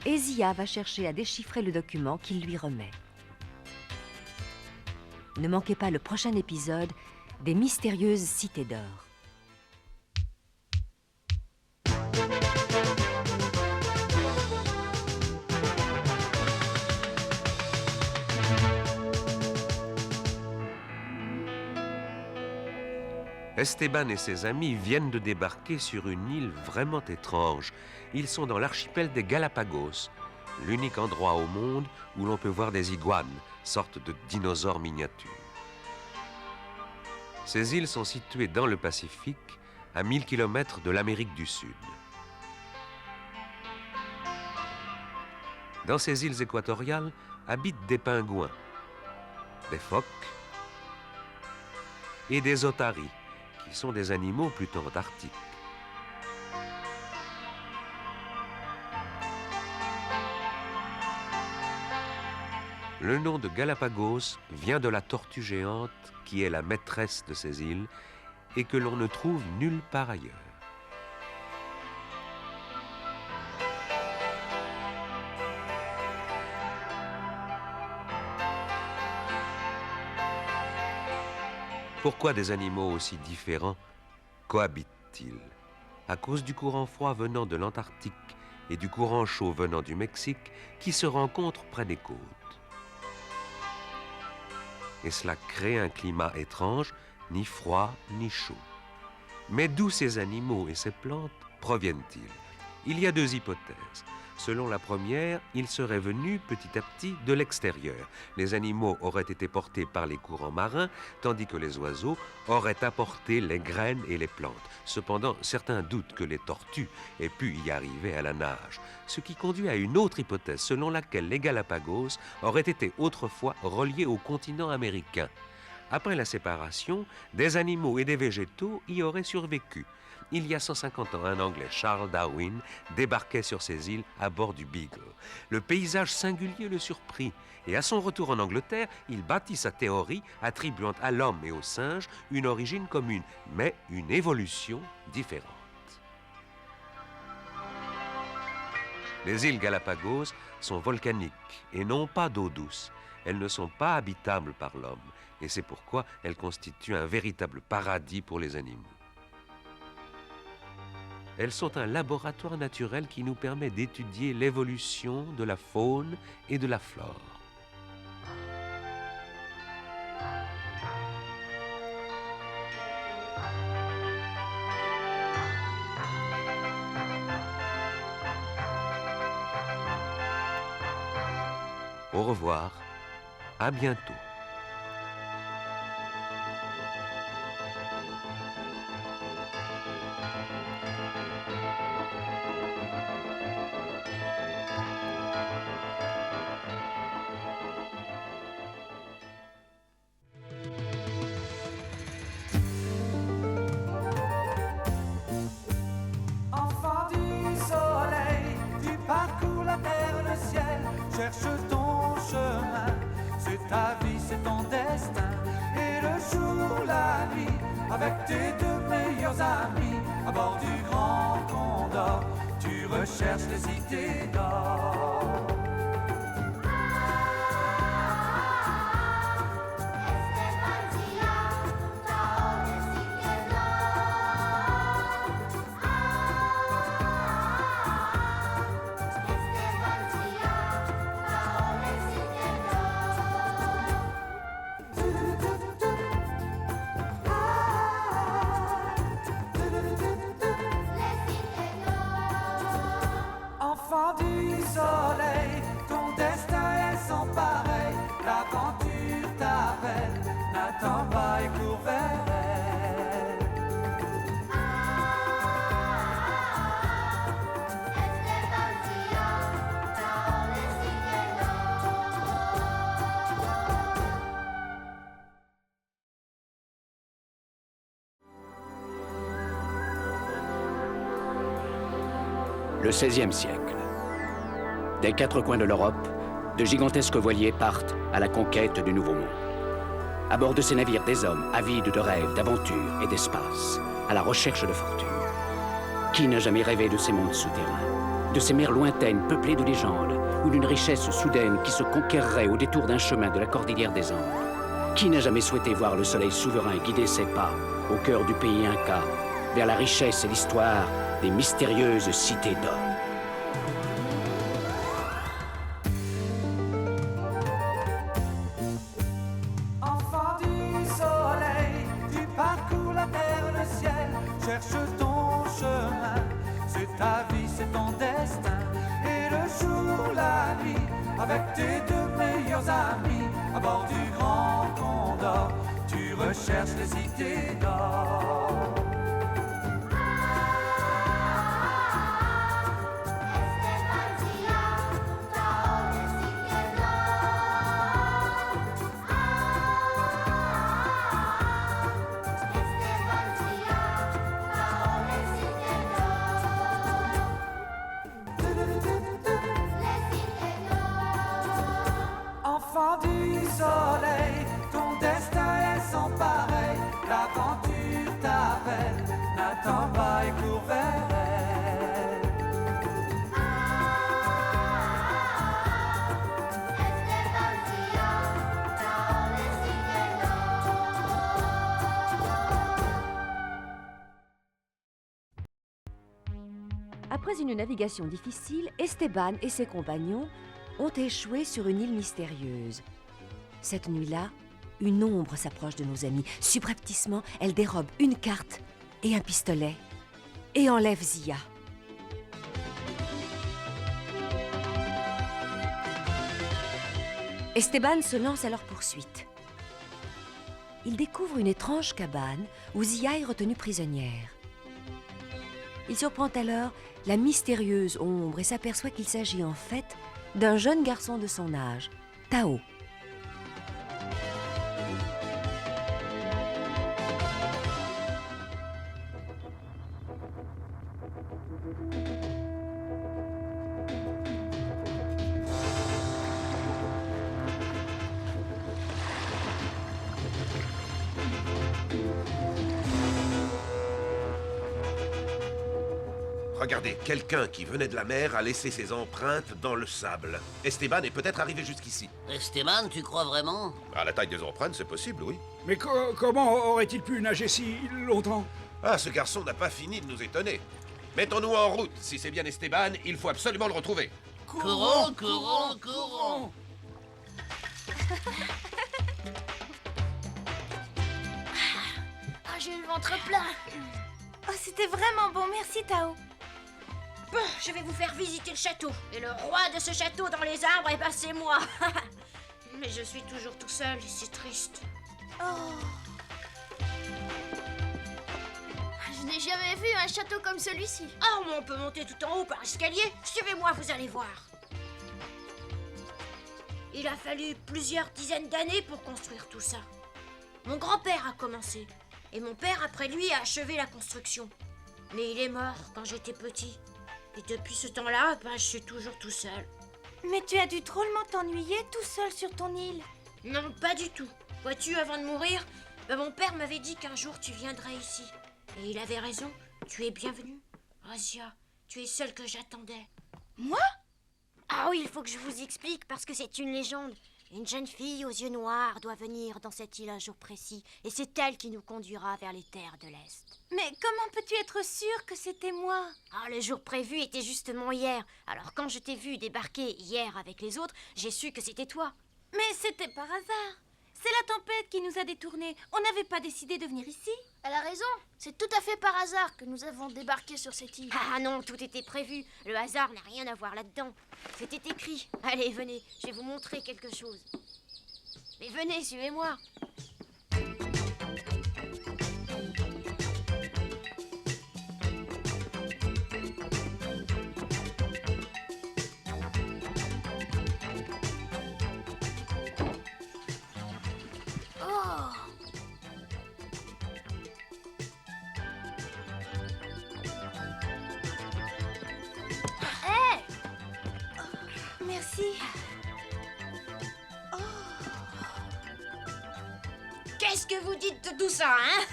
C: Et Zia va chercher à déchiffrer le document qu'il lui remet. Ne manquez pas le prochain épisode des mystérieuses cités d'or.
M: Esteban et ses amis viennent de débarquer sur une île vraiment étrange. Ils sont dans l'archipel des Galapagos, l'unique endroit au monde où l'on peut voir des iguanes, sorte de dinosaures miniatures. Ces îles sont situées dans le Pacifique, à 1000 km de l'Amérique du Sud. Dans ces îles équatoriales habitent des pingouins, des phoques et des otaries, qui sont des animaux plutôt antarctiques. Le nom de Galapagos vient de la tortue géante qui est la maîtresse de ces îles et que l'on ne trouve nulle part ailleurs. Pourquoi des animaux aussi différents cohabitent-ils? À cause du courant froid venant de l'Antarctique et du courant chaud venant du Mexique qui se rencontrent près des côtes. Et cela crée un climat étrange, ni froid ni chaud. Mais d'où ces animaux et ces plantes proviennent-ils? Il y a deux hypothèses. Selon la première, ils seraient venus petit à petit de l'extérieur. Les animaux auraient été portés par les courants marins, tandis que les oiseaux auraient apporté les graines et les plantes. Cependant, certains doutent que les tortues aient pu y arriver à la nage, ce qui conduit à une autre hypothèse selon laquelle les Galapagos auraient été autrefois reliés au continent américain. Après la séparation, des animaux et des végétaux y auraient survécu. Il y a 150 ans, un Anglais, Charles Darwin, débarquait sur ces îles à bord du Beagle. Le paysage singulier le surprit, et à son retour en Angleterre, il bâtit sa théorie attribuant à l'homme et aux singes une origine commune, mais une évolution différente. Les îles Galapagos sont volcaniques et n'ont pas d'eau douce. Elles ne sont pas habitables par l'homme, et c'est pourquoi elles constituent un véritable paradis pour les animaux. Elles sont un laboratoire naturel qui nous permet d'étudier l'évolution de la faune et de la flore. Au revoir, à bientôt.
B: Enfant du soleil, tu parcours la terre, le ciel, cherche ton chemin. C'est ta vie, c'est ton destin. Et le jour, la nuit, avec tes deux meilleurs amis, à bord du Grand Condor, tu recherches les cités d'or. Enfant du soleil, ton destin est sans pareil. L'aventure t'appelle, n'attends pas et cours vers elle.
A: Le XVIe siècle. Des quatre coins de l'Europe, de gigantesques voiliers partent à la conquête du Nouveau Monde. À bord de ces navires, des hommes avides de rêves, d'aventures et d'espace, à la recherche de fortune. Qui n'a jamais rêvé de ces mondes souterrains, de ces mers lointaines peuplées de légendes, ou d'une richesse soudaine qui se conquerrait au détour d'un chemin de la cordillère des Andes? Qui n'a jamais souhaité voir le soleil souverain guider ses pas au cœur du pays Inca, vers la richesse et l'histoire des mystérieuses cités d'or?
B: Enfant du soleil, tu parcours la terre, le ciel, cherche ton chemin. C'est ta vie, c'est ton destin. Et le jour, la nuit, avec tes deux meilleurs amis, à bord du Grand Condor, tu recherches les cités d'or. Enfant du soleil, ton destin est sans pareil. L'aventure t'appelle, n'attends pas et cours vers elle.
C: Après une navigation difficile, Esteban et ses compagnons ont échoué sur une île mystérieuse. Cette nuit-là, une ombre s'approche de nos amis. Subrepticement, elle dérobe une carte et un pistolet et enlève Zia. Esteban se lance à leur poursuite. Il découvre une étrange cabane où Zia est retenue prisonnière. Il surprend alors la mystérieuse ombre et s'aperçoit qu'il s'agit en fait d'un jeune garçon de son âge, Tao.
P: Regardez, quelqu'un qui venait de la mer a laissé ses empreintes dans le sable. Esteban est peut-être arrivé jusqu'ici.
F: Esteban, tu crois vraiment?
P: À la taille des empreintes, c'est possible, oui.
J: Mais comment aurait-il pu nager si longtemps?
P: Ah, ce garçon n'a pas fini de nous étonner. Mettons-nous en route. Si c'est bien Esteban, il faut absolument le retrouver.
F: Courons, courons, courons!
E: Ah, j'ai le ventre plein.
K: Oh, c'était vraiment bon, merci Tao.
O: Bon, je vais vous faire visiter le château. Et le roi de ce château dans les arbres, eh ben c'est moi. Mais je suis toujours tout seul et c'est triste.
K: Oh.
E: Je n'ai jamais vu un château comme celui-ci.
O: Oh, mais on peut monter tout en haut par l'escalier. Suivez-moi, vous allez voir. Il a fallu plusieurs dizaines d'années pour construire tout ça. Mon grand-père a commencé. Et mon père, après lui, a achevé la construction. Mais il est mort quand j'étais petit. Et depuis ce temps-là, je suis toujours tout seul.
K: Mais tu as dû drôlement t'ennuyer tout seul sur ton île.
O: Non, pas du tout. Vois-tu, avant de mourir, mon père m'avait dit qu'un jour tu viendrais ici. Et il avait raison. Tu es bienvenue. Razia, tu es celle que j'attendais.
E: Moi?
O: Ah oui, il faut que je vous explique parce que c'est une légende. Une jeune fille aux yeux noirs doit venir dans cette île un jour précis. Et c'est elle qui nous conduira vers les terres de l'Est.
K: Mais comment peux-tu être sûre que c'était moi?
O: Ah, le jour prévu était justement hier. Alors quand je t'ai vu débarquer hier avec les autres, j'ai su que c'était toi.
K: Mais c'était par hasard. C'est la tempête qui nous a détournés. On n'avait pas décidé de venir ici.
E: Elle a raison. C'est tout à fait par hasard que nous avons débarqué sur cette île.
O: Ah non, tout était prévu. Le hasard n'a rien à voir là-dedans. C'était écrit. Allez, venez, je vais vous montrer quelque chose. Mais venez, suivez-moi.
K: Merci. Oh.
O: Qu'est-ce que vous dites de tout ça, hein?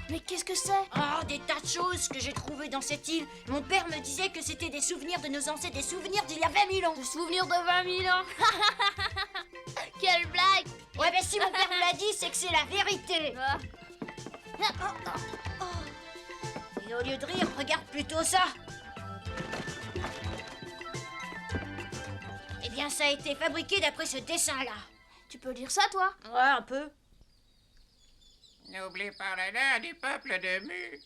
E: Mais qu'est-ce que c'est?
O: Oh, des tas de choses que j'ai trouvées dans cette île. Mon père me disait que c'était des souvenirs de nos ancêtres, des souvenirs d'il y a 20 000 ans.
E: Des souvenirs de 20 000 ans? Quelle blague!
O: Ouais, ben si mon père me l'a dit, c'est que c'est la vérité. Et au lieu de rire, regarde plutôt ça. Eh bien, ça a été fabriqué d'après ce dessin-là.
E: Tu peux lire ça, toi?
O: Ouais, un peu.
H: N'oublie pas l'honneur du peuple de Mu.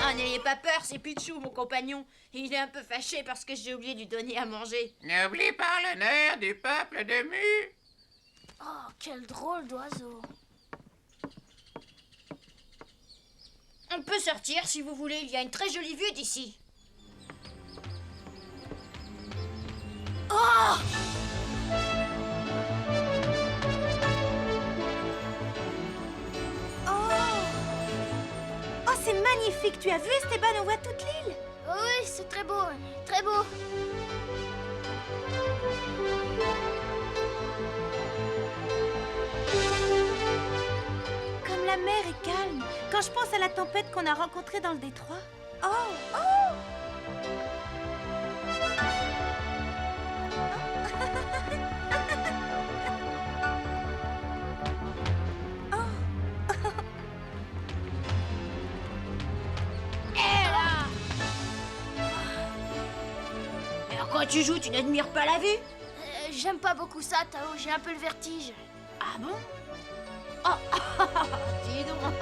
O: Ah, n'ayez pas peur, c'est Pichou, mon compagnon. Il est un peu fâché parce que j'ai oublié de lui donner à manger.
H: N'oublie pas l'honneur du peuple de Mu.
E: Oh, quel drôle d'oiseau.
O: On peut sortir si vous voulez, il y a une très jolie vue d'ici.
E: Oh!
K: Oh, c'est magnifique. Tu as vu, Esteban, on voit toute l'île.
E: Oui, c'est très beau, très beau.
K: Comme la mer est calme. Quand je pense à la tempête qu'on a rencontrée dans le détroit. Oh, oh!
O: Quand tu joues, tu n'admires pas la vue?
E: J'aime pas beaucoup ça, Tao. J'ai un peu le vertige.
O: Ah bon? Oh, dis donc.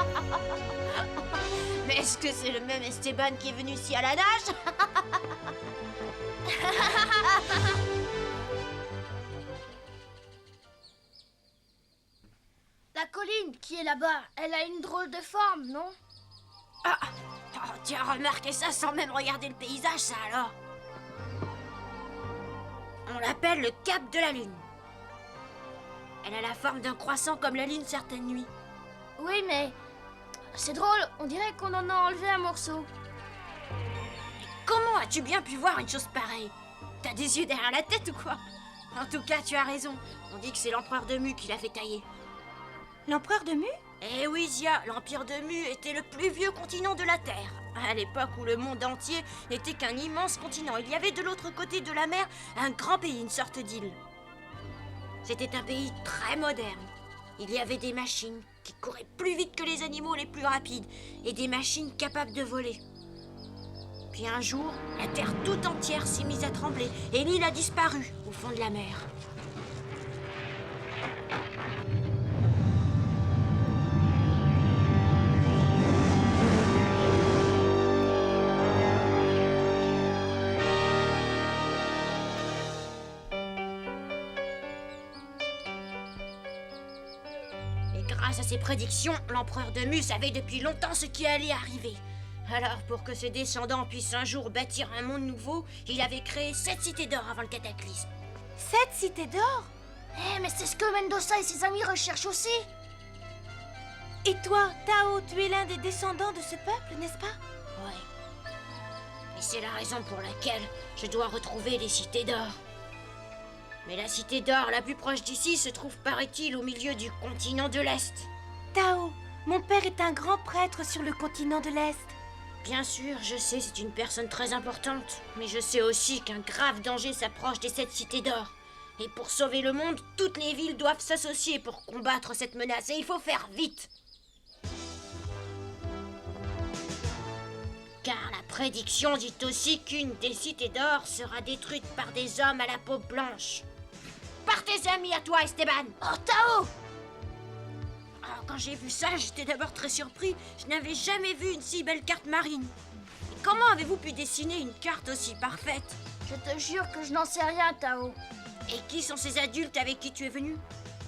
O: Mais est-ce que c'est le même Esteban qui est venu ici à la nage?
E: La colline qui est là-bas, elle a une drôle de forme, non?
O: Ah, oh, tu as remarqué ça sans même regarder le paysage, ça alors? On l'appelle le Cap de la Lune. Elle a la forme d'un croissant comme la Lune certaines nuits.
E: Oui, mais c'est drôle, on dirait qu'on en a enlevé un morceau.
O: Comment as-tu bien pu voir une chose pareille? T'as des yeux derrière la tête ou quoi? En tout cas, tu as raison. On dit que c'est l'empereur de Mu qui l'a fait tailler.
K: L'empereur de Mu?
O: Eh oui, Zia, l'empire de Mu était le plus vieux continent de la Terre. À l'époque où le monde entier n'était qu'un immense continent, il y avait de l'autre côté de la mer un grand pays, une sorte d'île. C'était un pays très moderne. Il y avait des machines qui couraient plus vite que les animaux les plus rapides et des machines capables de voler. Puis un jour, la Terre tout entière s'est mise à trembler et l'île a disparu au fond de la mer. Grâce à ses prédictions, l'empereur de Mu savait depuis longtemps ce qui allait arriver. Alors, pour que ses descendants puissent un jour bâtir un monde nouveau, il avait créé 7 cités d'or avant le cataclysme.
K: 7 cités d'or?
E: Eh, mais c'est ce que Mendoza et ses amis recherchent aussi.
K: Et toi, Tao, tu es l'un des descendants de ce peuple, n'est-ce pas?
O: Ouais. Et c'est la raison pour laquelle je dois retrouver les cités d'or. Mais la cité d'or la plus proche d'ici se trouve, paraît-il, au milieu du continent de l'Est.
K: Tao, mon père est un grand prêtre sur le continent de l'Est.
O: Bien sûr, je sais, c'est une personne très importante. Mais je sais aussi qu'un grave danger s'approche des 7 cités d'or. Et pour sauver le monde, toutes les villes doivent s'associer pour combattre cette menace. Et il faut faire vite. Car la prédiction dit aussi qu'une des cités d'or sera détruite par des hommes à la peau blanche. Par tes amis à toi, Esteban.
E: Oh, Tao!
O: Alors, quand j'ai vu ça, j'étais d'abord très surpris. Je n'avais jamais vu une si belle carte marine. Et comment avez-vous pu dessiner une carte aussi parfaite?
E: Je te jure que je n'en sais rien, Tao.
O: Et qui sont ces adultes avec qui tu es venu?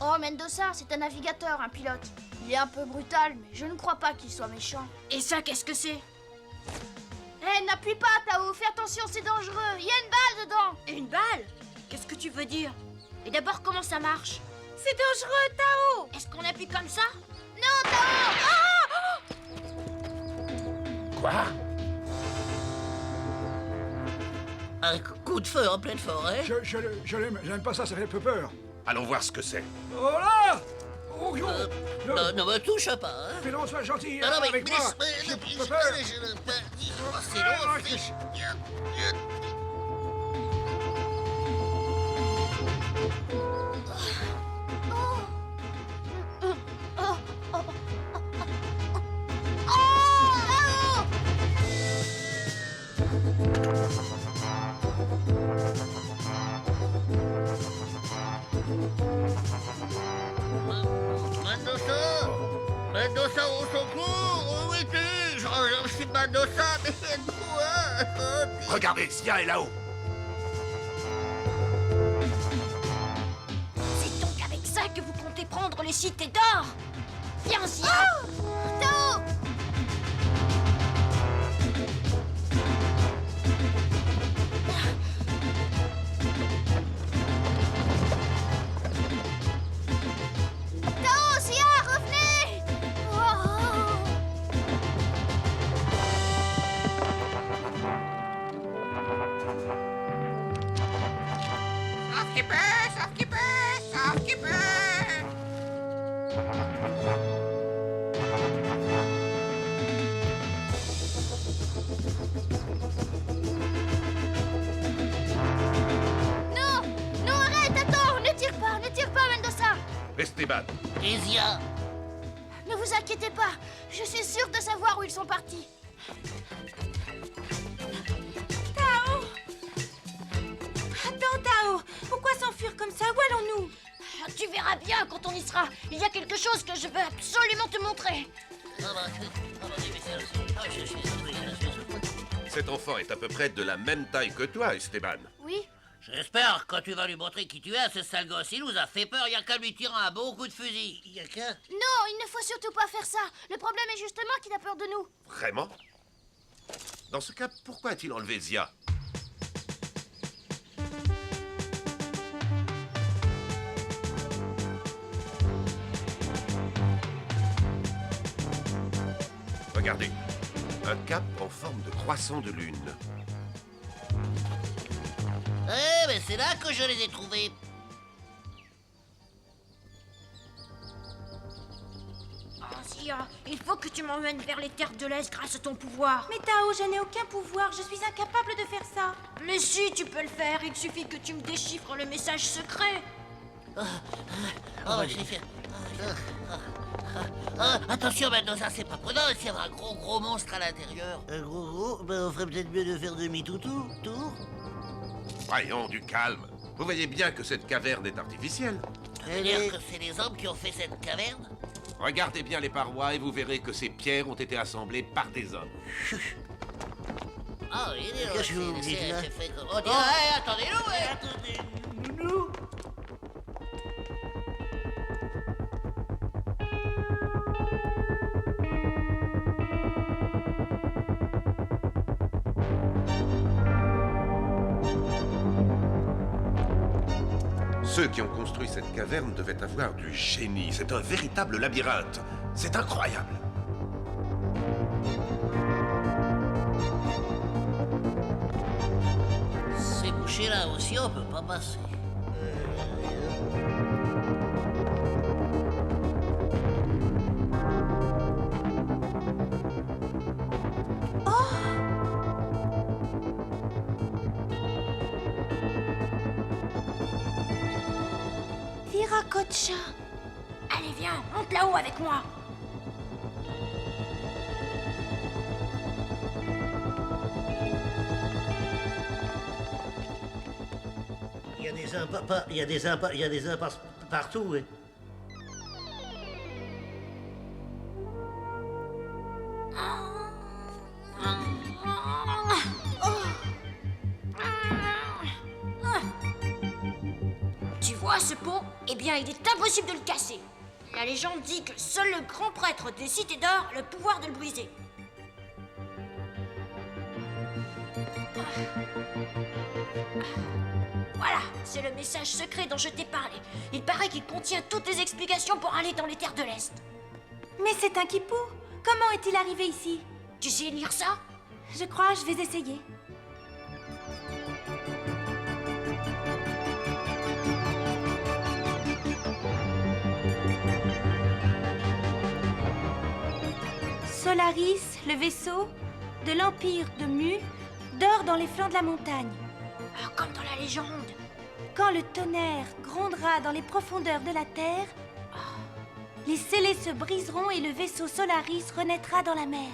E: Oh, Mendoza, c'est un navigateur, un pilote. Il est un peu brutal, mais je ne crois pas qu'il soit méchant.
O: Et ça, qu'est-ce que c'est?
E: Eh, n'appuie pas, Tao, fais attention, c'est dangereux. Il y a une balle dedans.
O: Une balle? Qu'est-ce que tu veux dire? Et d'abord, comment ça marche?
K: C'est dangereux, Tao!
O: Est-ce qu'on appuie comme ça?
E: Non, Tao!
I: Quoi?
F: Un coup de feu en pleine forêt?
J: J'aime pas ça, ça fait un peu peur.
P: Allons voir ce que c'est.
J: Oh là! Oh,
F: Non, me touche pas, hein?
J: Mais non, sois gentil
F: Non, mais
J: avec moi. J'ai pas peur.
F: C'est long, Mendoza, au secours! Où es-tu? Je suis Mendoza, mais aide-moi!
P: Regardez, Zia est là-haut.
O: C'est donc avec ça que vous comptez prendre les cités d'or? Viens, Zia!
E: Tao! Tao, Zia, revenez!
F: Sauve qui peut!
E: Non! Non, arrête, attends! Ne tire pas, Mendoza!
P: Esteban,
F: Et Zia?
E: Ne vous inquiétez pas, je suis sûre de savoir où ils sont partis.
K: Tao! Attends, Tao! Pourquoi s'enfuir comme ça? Où allons-nous?
O: Tu verras bien quand on y sera. Il y a quelque chose que je veux absolument te montrer.
F: Ah bah, difficile aussi.
P: Cet enfant est à peu près de la même taille que toi, Esteban.
E: Oui.
F: J'espère que quand tu vas lui montrer qui tu es, ce sale gosse, il nous a fait peur, il y a qu'à lui tirer un bon coup de fusil. Il y a qu'à...
E: Non, il ne faut surtout pas faire ça. Le problème est justement qu'il a peur de nous.
P: Vraiment? Dans ce cas, pourquoi a-t-il enlevé Zia? Regardez, un cap en forme de croissant de lune.
F: Eh, mais c'est là que je les ai trouvés.
O: Oh, Zia, il faut que tu m'emmènes vers les terres de l'Est grâce à ton pouvoir.
K: Mais Tao, je n'ai aucun pouvoir, je suis incapable de faire ça.
O: Mais si, tu peux le faire, il suffit que tu me déchiffres le message secret.
F: Oh, j'ai fait... attention, Mendoza, c'est pas prudent, il y a un gros monstre à l'intérieur. Un gros? Ben, on ferait peut-être mieux de faire demi-tour.
P: Voyons, du calme. Vous voyez bien que cette caverne est artificielle.
F: C'est-à-dire que c'est les hommes qui ont fait cette caverne?
P: Regardez bien les parois et vous verrez que ces pierres ont été assemblées par des hommes.
F: Ah oui,
L: Qu'est-ce que vous dites, là?
F: c'est fait comme... Oh, attendez-nous,
P: Ceux qui ont construit cette caverne devaient avoir du génie. C'est un véritable labyrinthe. C'est incroyable.
F: Ces bouchées-là aussi, on peut pas passer.
K: Viracocha.
O: Allez, viens, monte là-haut avec moi.
F: Il y a des impasses partout, oui.
O: Tu vois ce pont? Eh bien, il est impossible de le casser. La légende dit que seul le grand prêtre des cités d'or a le pouvoir de le briser. Voilà, c'est le message secret dont je t'ai parlé. Il paraît qu'il contient toutes les explications pour aller dans les terres de l'Est.
K: Mais c'est un quipou. Comment est-il arrivé ici?
O: Tu sais lire ça?
K: Je crois, je vais essayer. Solaris, le vaisseau de l'Empire de Mu, dort dans les flancs de la montagne.
O: Comme dans la légende.
K: Quand le tonnerre grondera dans les profondeurs de la Terre, les scellés se briseront et le vaisseau Solaris renaîtra dans la mer.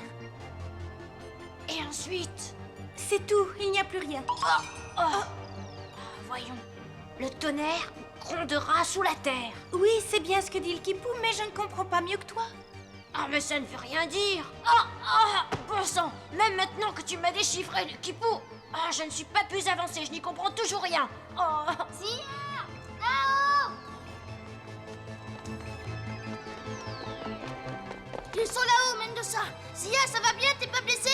O: Et ensuite?
K: C'est tout, il n'y a plus rien.
O: Voyons, le tonnerre grondera sous la terre.
K: Oui, c'est bien ce que dit le quipou, mais je ne comprends pas mieux que toi.
O: Ah, mais ça ne veut rien dire. Bon sang, même maintenant que tu m'as déchiffré le quipou, je ne suis pas plus avancée, je n'y comprends toujours rien.
E: Zia! Là-haut! Ils sont là-haut, Mendoza. Zia, ça va bien? T'es pas blessé?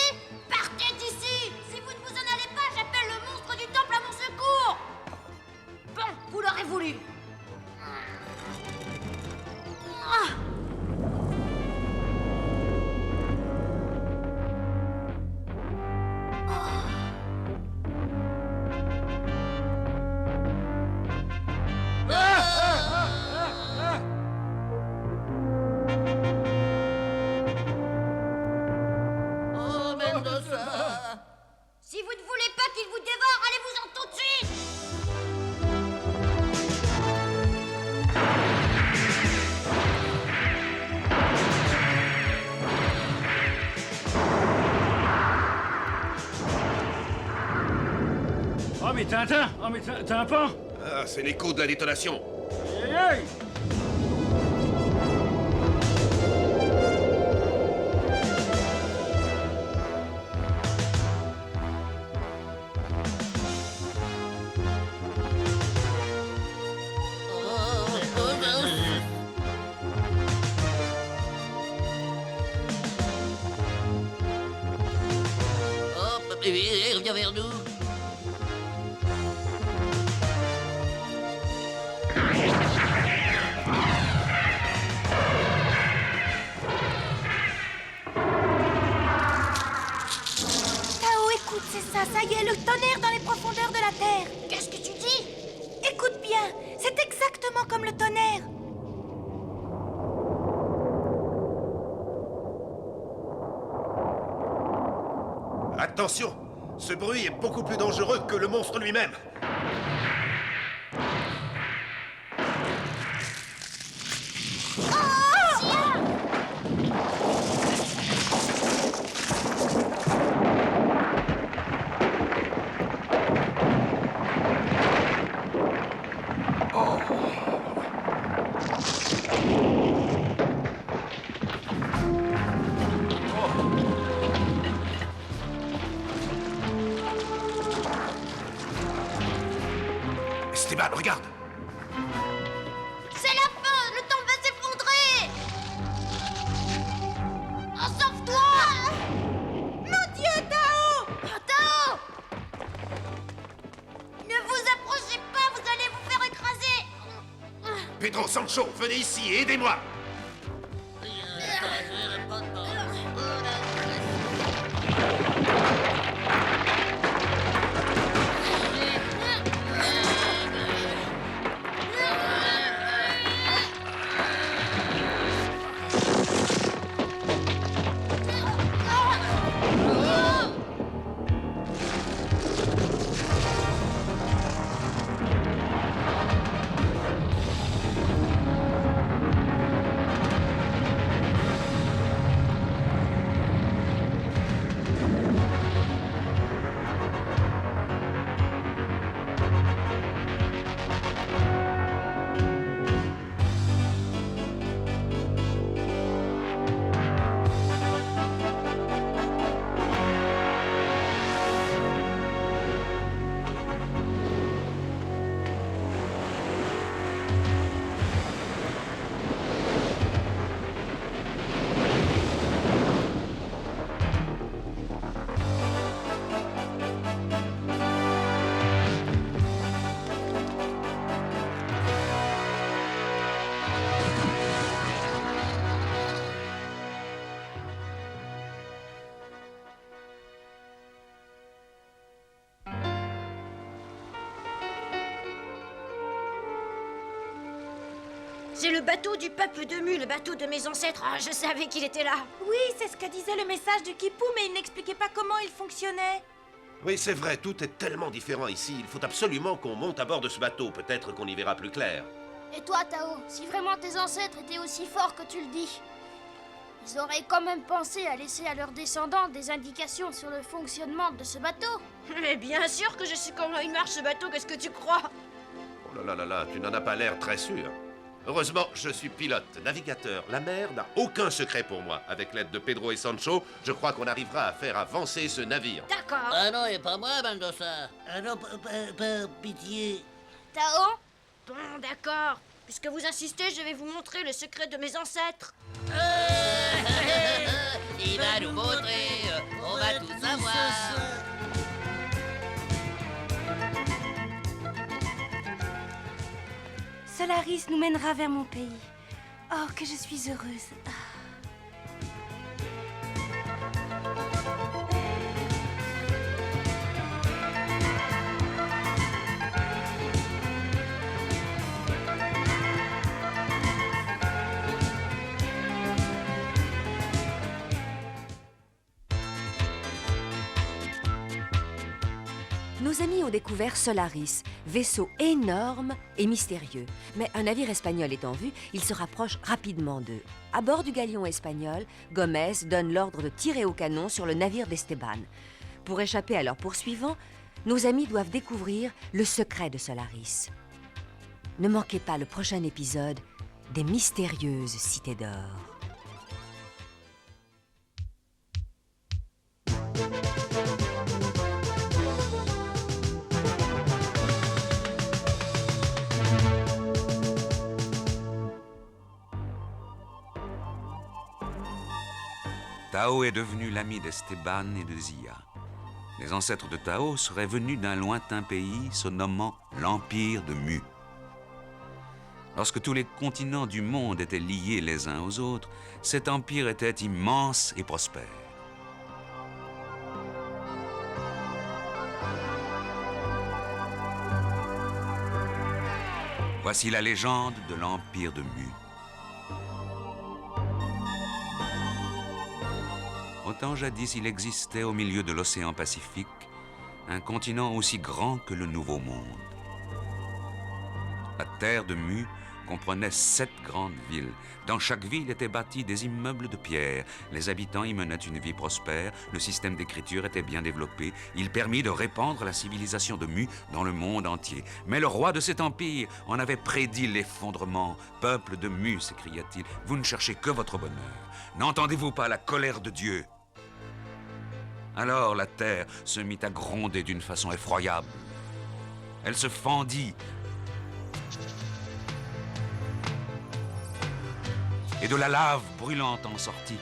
O: Partez d'ici! Si vous ne vous en allez pas, j'appelle le monstre du temple à mon secours! Bon, vous l'aurez voulu. Si vous ne voulez pas qu'il vous dévore, allez-vous-en tout de suite!
J: Oh mais Tintin! Oh mais Tintin!
P: Ah, c'est l'écho de la détonation.
J: Aïe aïe!
F: et reviens vers nous.
K: Tao, écoute, c'est ça, ça y est, le tonnerre dans les profondeurs de la Terre.
O: Qu'est-ce que tu dis?
K: Écoute bien, c'est exactement comme le tonnerre.
P: Attention! Ce bruit est beaucoup plus dangereux que le monstre lui-même. Esteban, regarde!
O: C'est la fin! Le temps va s'effondrer! Oh, sauve-toi!
K: Mon Dieu, Tao!
O: Oh, Tao! Ne vous approchez pas, vous allez vous faire écraser!
P: Pedro, Sancho, venez ici et aidez-moi!
O: C'est le bateau du peuple de Mu, le bateau de mes ancêtres. Ah, je savais qu'il était là.
K: Oui, c'est ce que disait le message du Kipou, mais il n'expliquait pas comment il fonctionnait.
P: Oui, c'est vrai, tout est tellement différent ici. Il faut absolument qu'on monte à bord de ce bateau. Peut-être qu'on y verra plus clair.
E: Et toi, Tao, si vraiment tes ancêtres étaient aussi forts que tu le dis, ils auraient quand même pensé à laisser à leurs descendants des indications sur le fonctionnement de ce bateau.
O: Mais bien sûr que je sais comment il marche ce bateau, qu'est-ce que tu crois?
P: Oh là là là là, tu n'en as pas l'air très sûr. Heureusement, je suis pilote, navigateur. La mer n'a aucun secret pour moi. Avec l'aide de Pedro et Sancho, je crois qu'on arrivera à faire avancer ce navire.
O: D'accord.
F: Ah non, et pas moi, Mendoza. Ah non, pitié.
E: Tao?
O: Bon, d'accord. Puisque vous insistez, je vais vous montrer le secret de mes ancêtres.
F: Il va nous montrer, on va tout savoir.
K: Solaris nous mènera vers mon pays. Oh, que je suis heureuse.
C: Nos amis ont découvert Solaris, vaisseau énorme et mystérieux. Mais un navire espagnol étant vu, ils se rapprochent rapidement d'eux. À bord du galion espagnol, Gomez donne l'ordre de tirer au canon sur le navire d'Esteban. Pour échapper à leurs poursuivants, nos amis doivent découvrir le secret de Solaris. Ne manquez pas le prochain épisode des mystérieuses cités d'or.
M: Tao est devenu l'ami d'Esteban et de Zia.
Q: Les ancêtres de Tao seraient venus d'un lointain pays se nommant l'Empire de Mu. Lorsque tous les continents du monde étaient liés les uns aux autres, cet empire était immense et prospère. Voici la légende de l'Empire de Mu. Autant jadis il existait au milieu de l'océan Pacifique un continent aussi grand que le Nouveau Monde. La terre de Mu comprenait 7 grandes villes. Dans chaque ville étaient bâtis des immeubles de pierre. Les habitants y menaient une vie prospère, le système d'écriture était bien développé, il permit de répandre la civilisation de Mu dans le monde entier. Mais le roi de cet empire en avait prédit l'effondrement. « Peuple de Mu », s'écria-t-il, « vous ne cherchez que votre bonheur. N'entendez-vous pas la colère de Dieu ?» Alors la terre se mit à gronder d'une façon effroyable. Elle se fendit, et de la lave brûlante en sortit.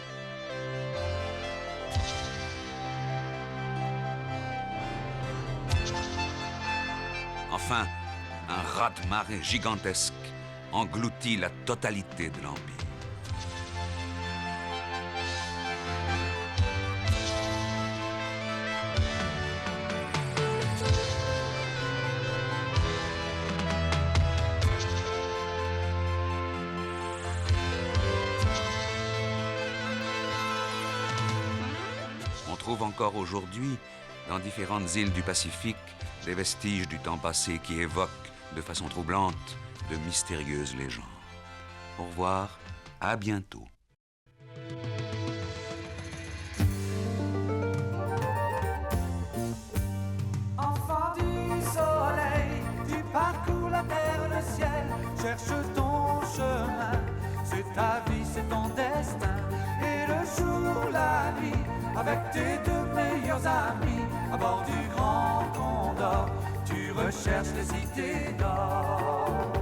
Q: Enfin, un raz-de-marée gigantesque engloutit la totalité de l'Empire. On trouve encore aujourd'hui, dans différentes îles du Pacifique, des vestiges du temps passé qui évoquent, de façon troublante, de mystérieuses légendes. Au revoir, à bientôt.
B: Enfant du soleil, tu parcours la terre, le ciel, cherche ton chemin. C'est ta vie, c'est ton destin. Et le jour, la nuit, avec tes 2 meilleurs amis, à bord du Grand Condor, tu recherches les cités d'or.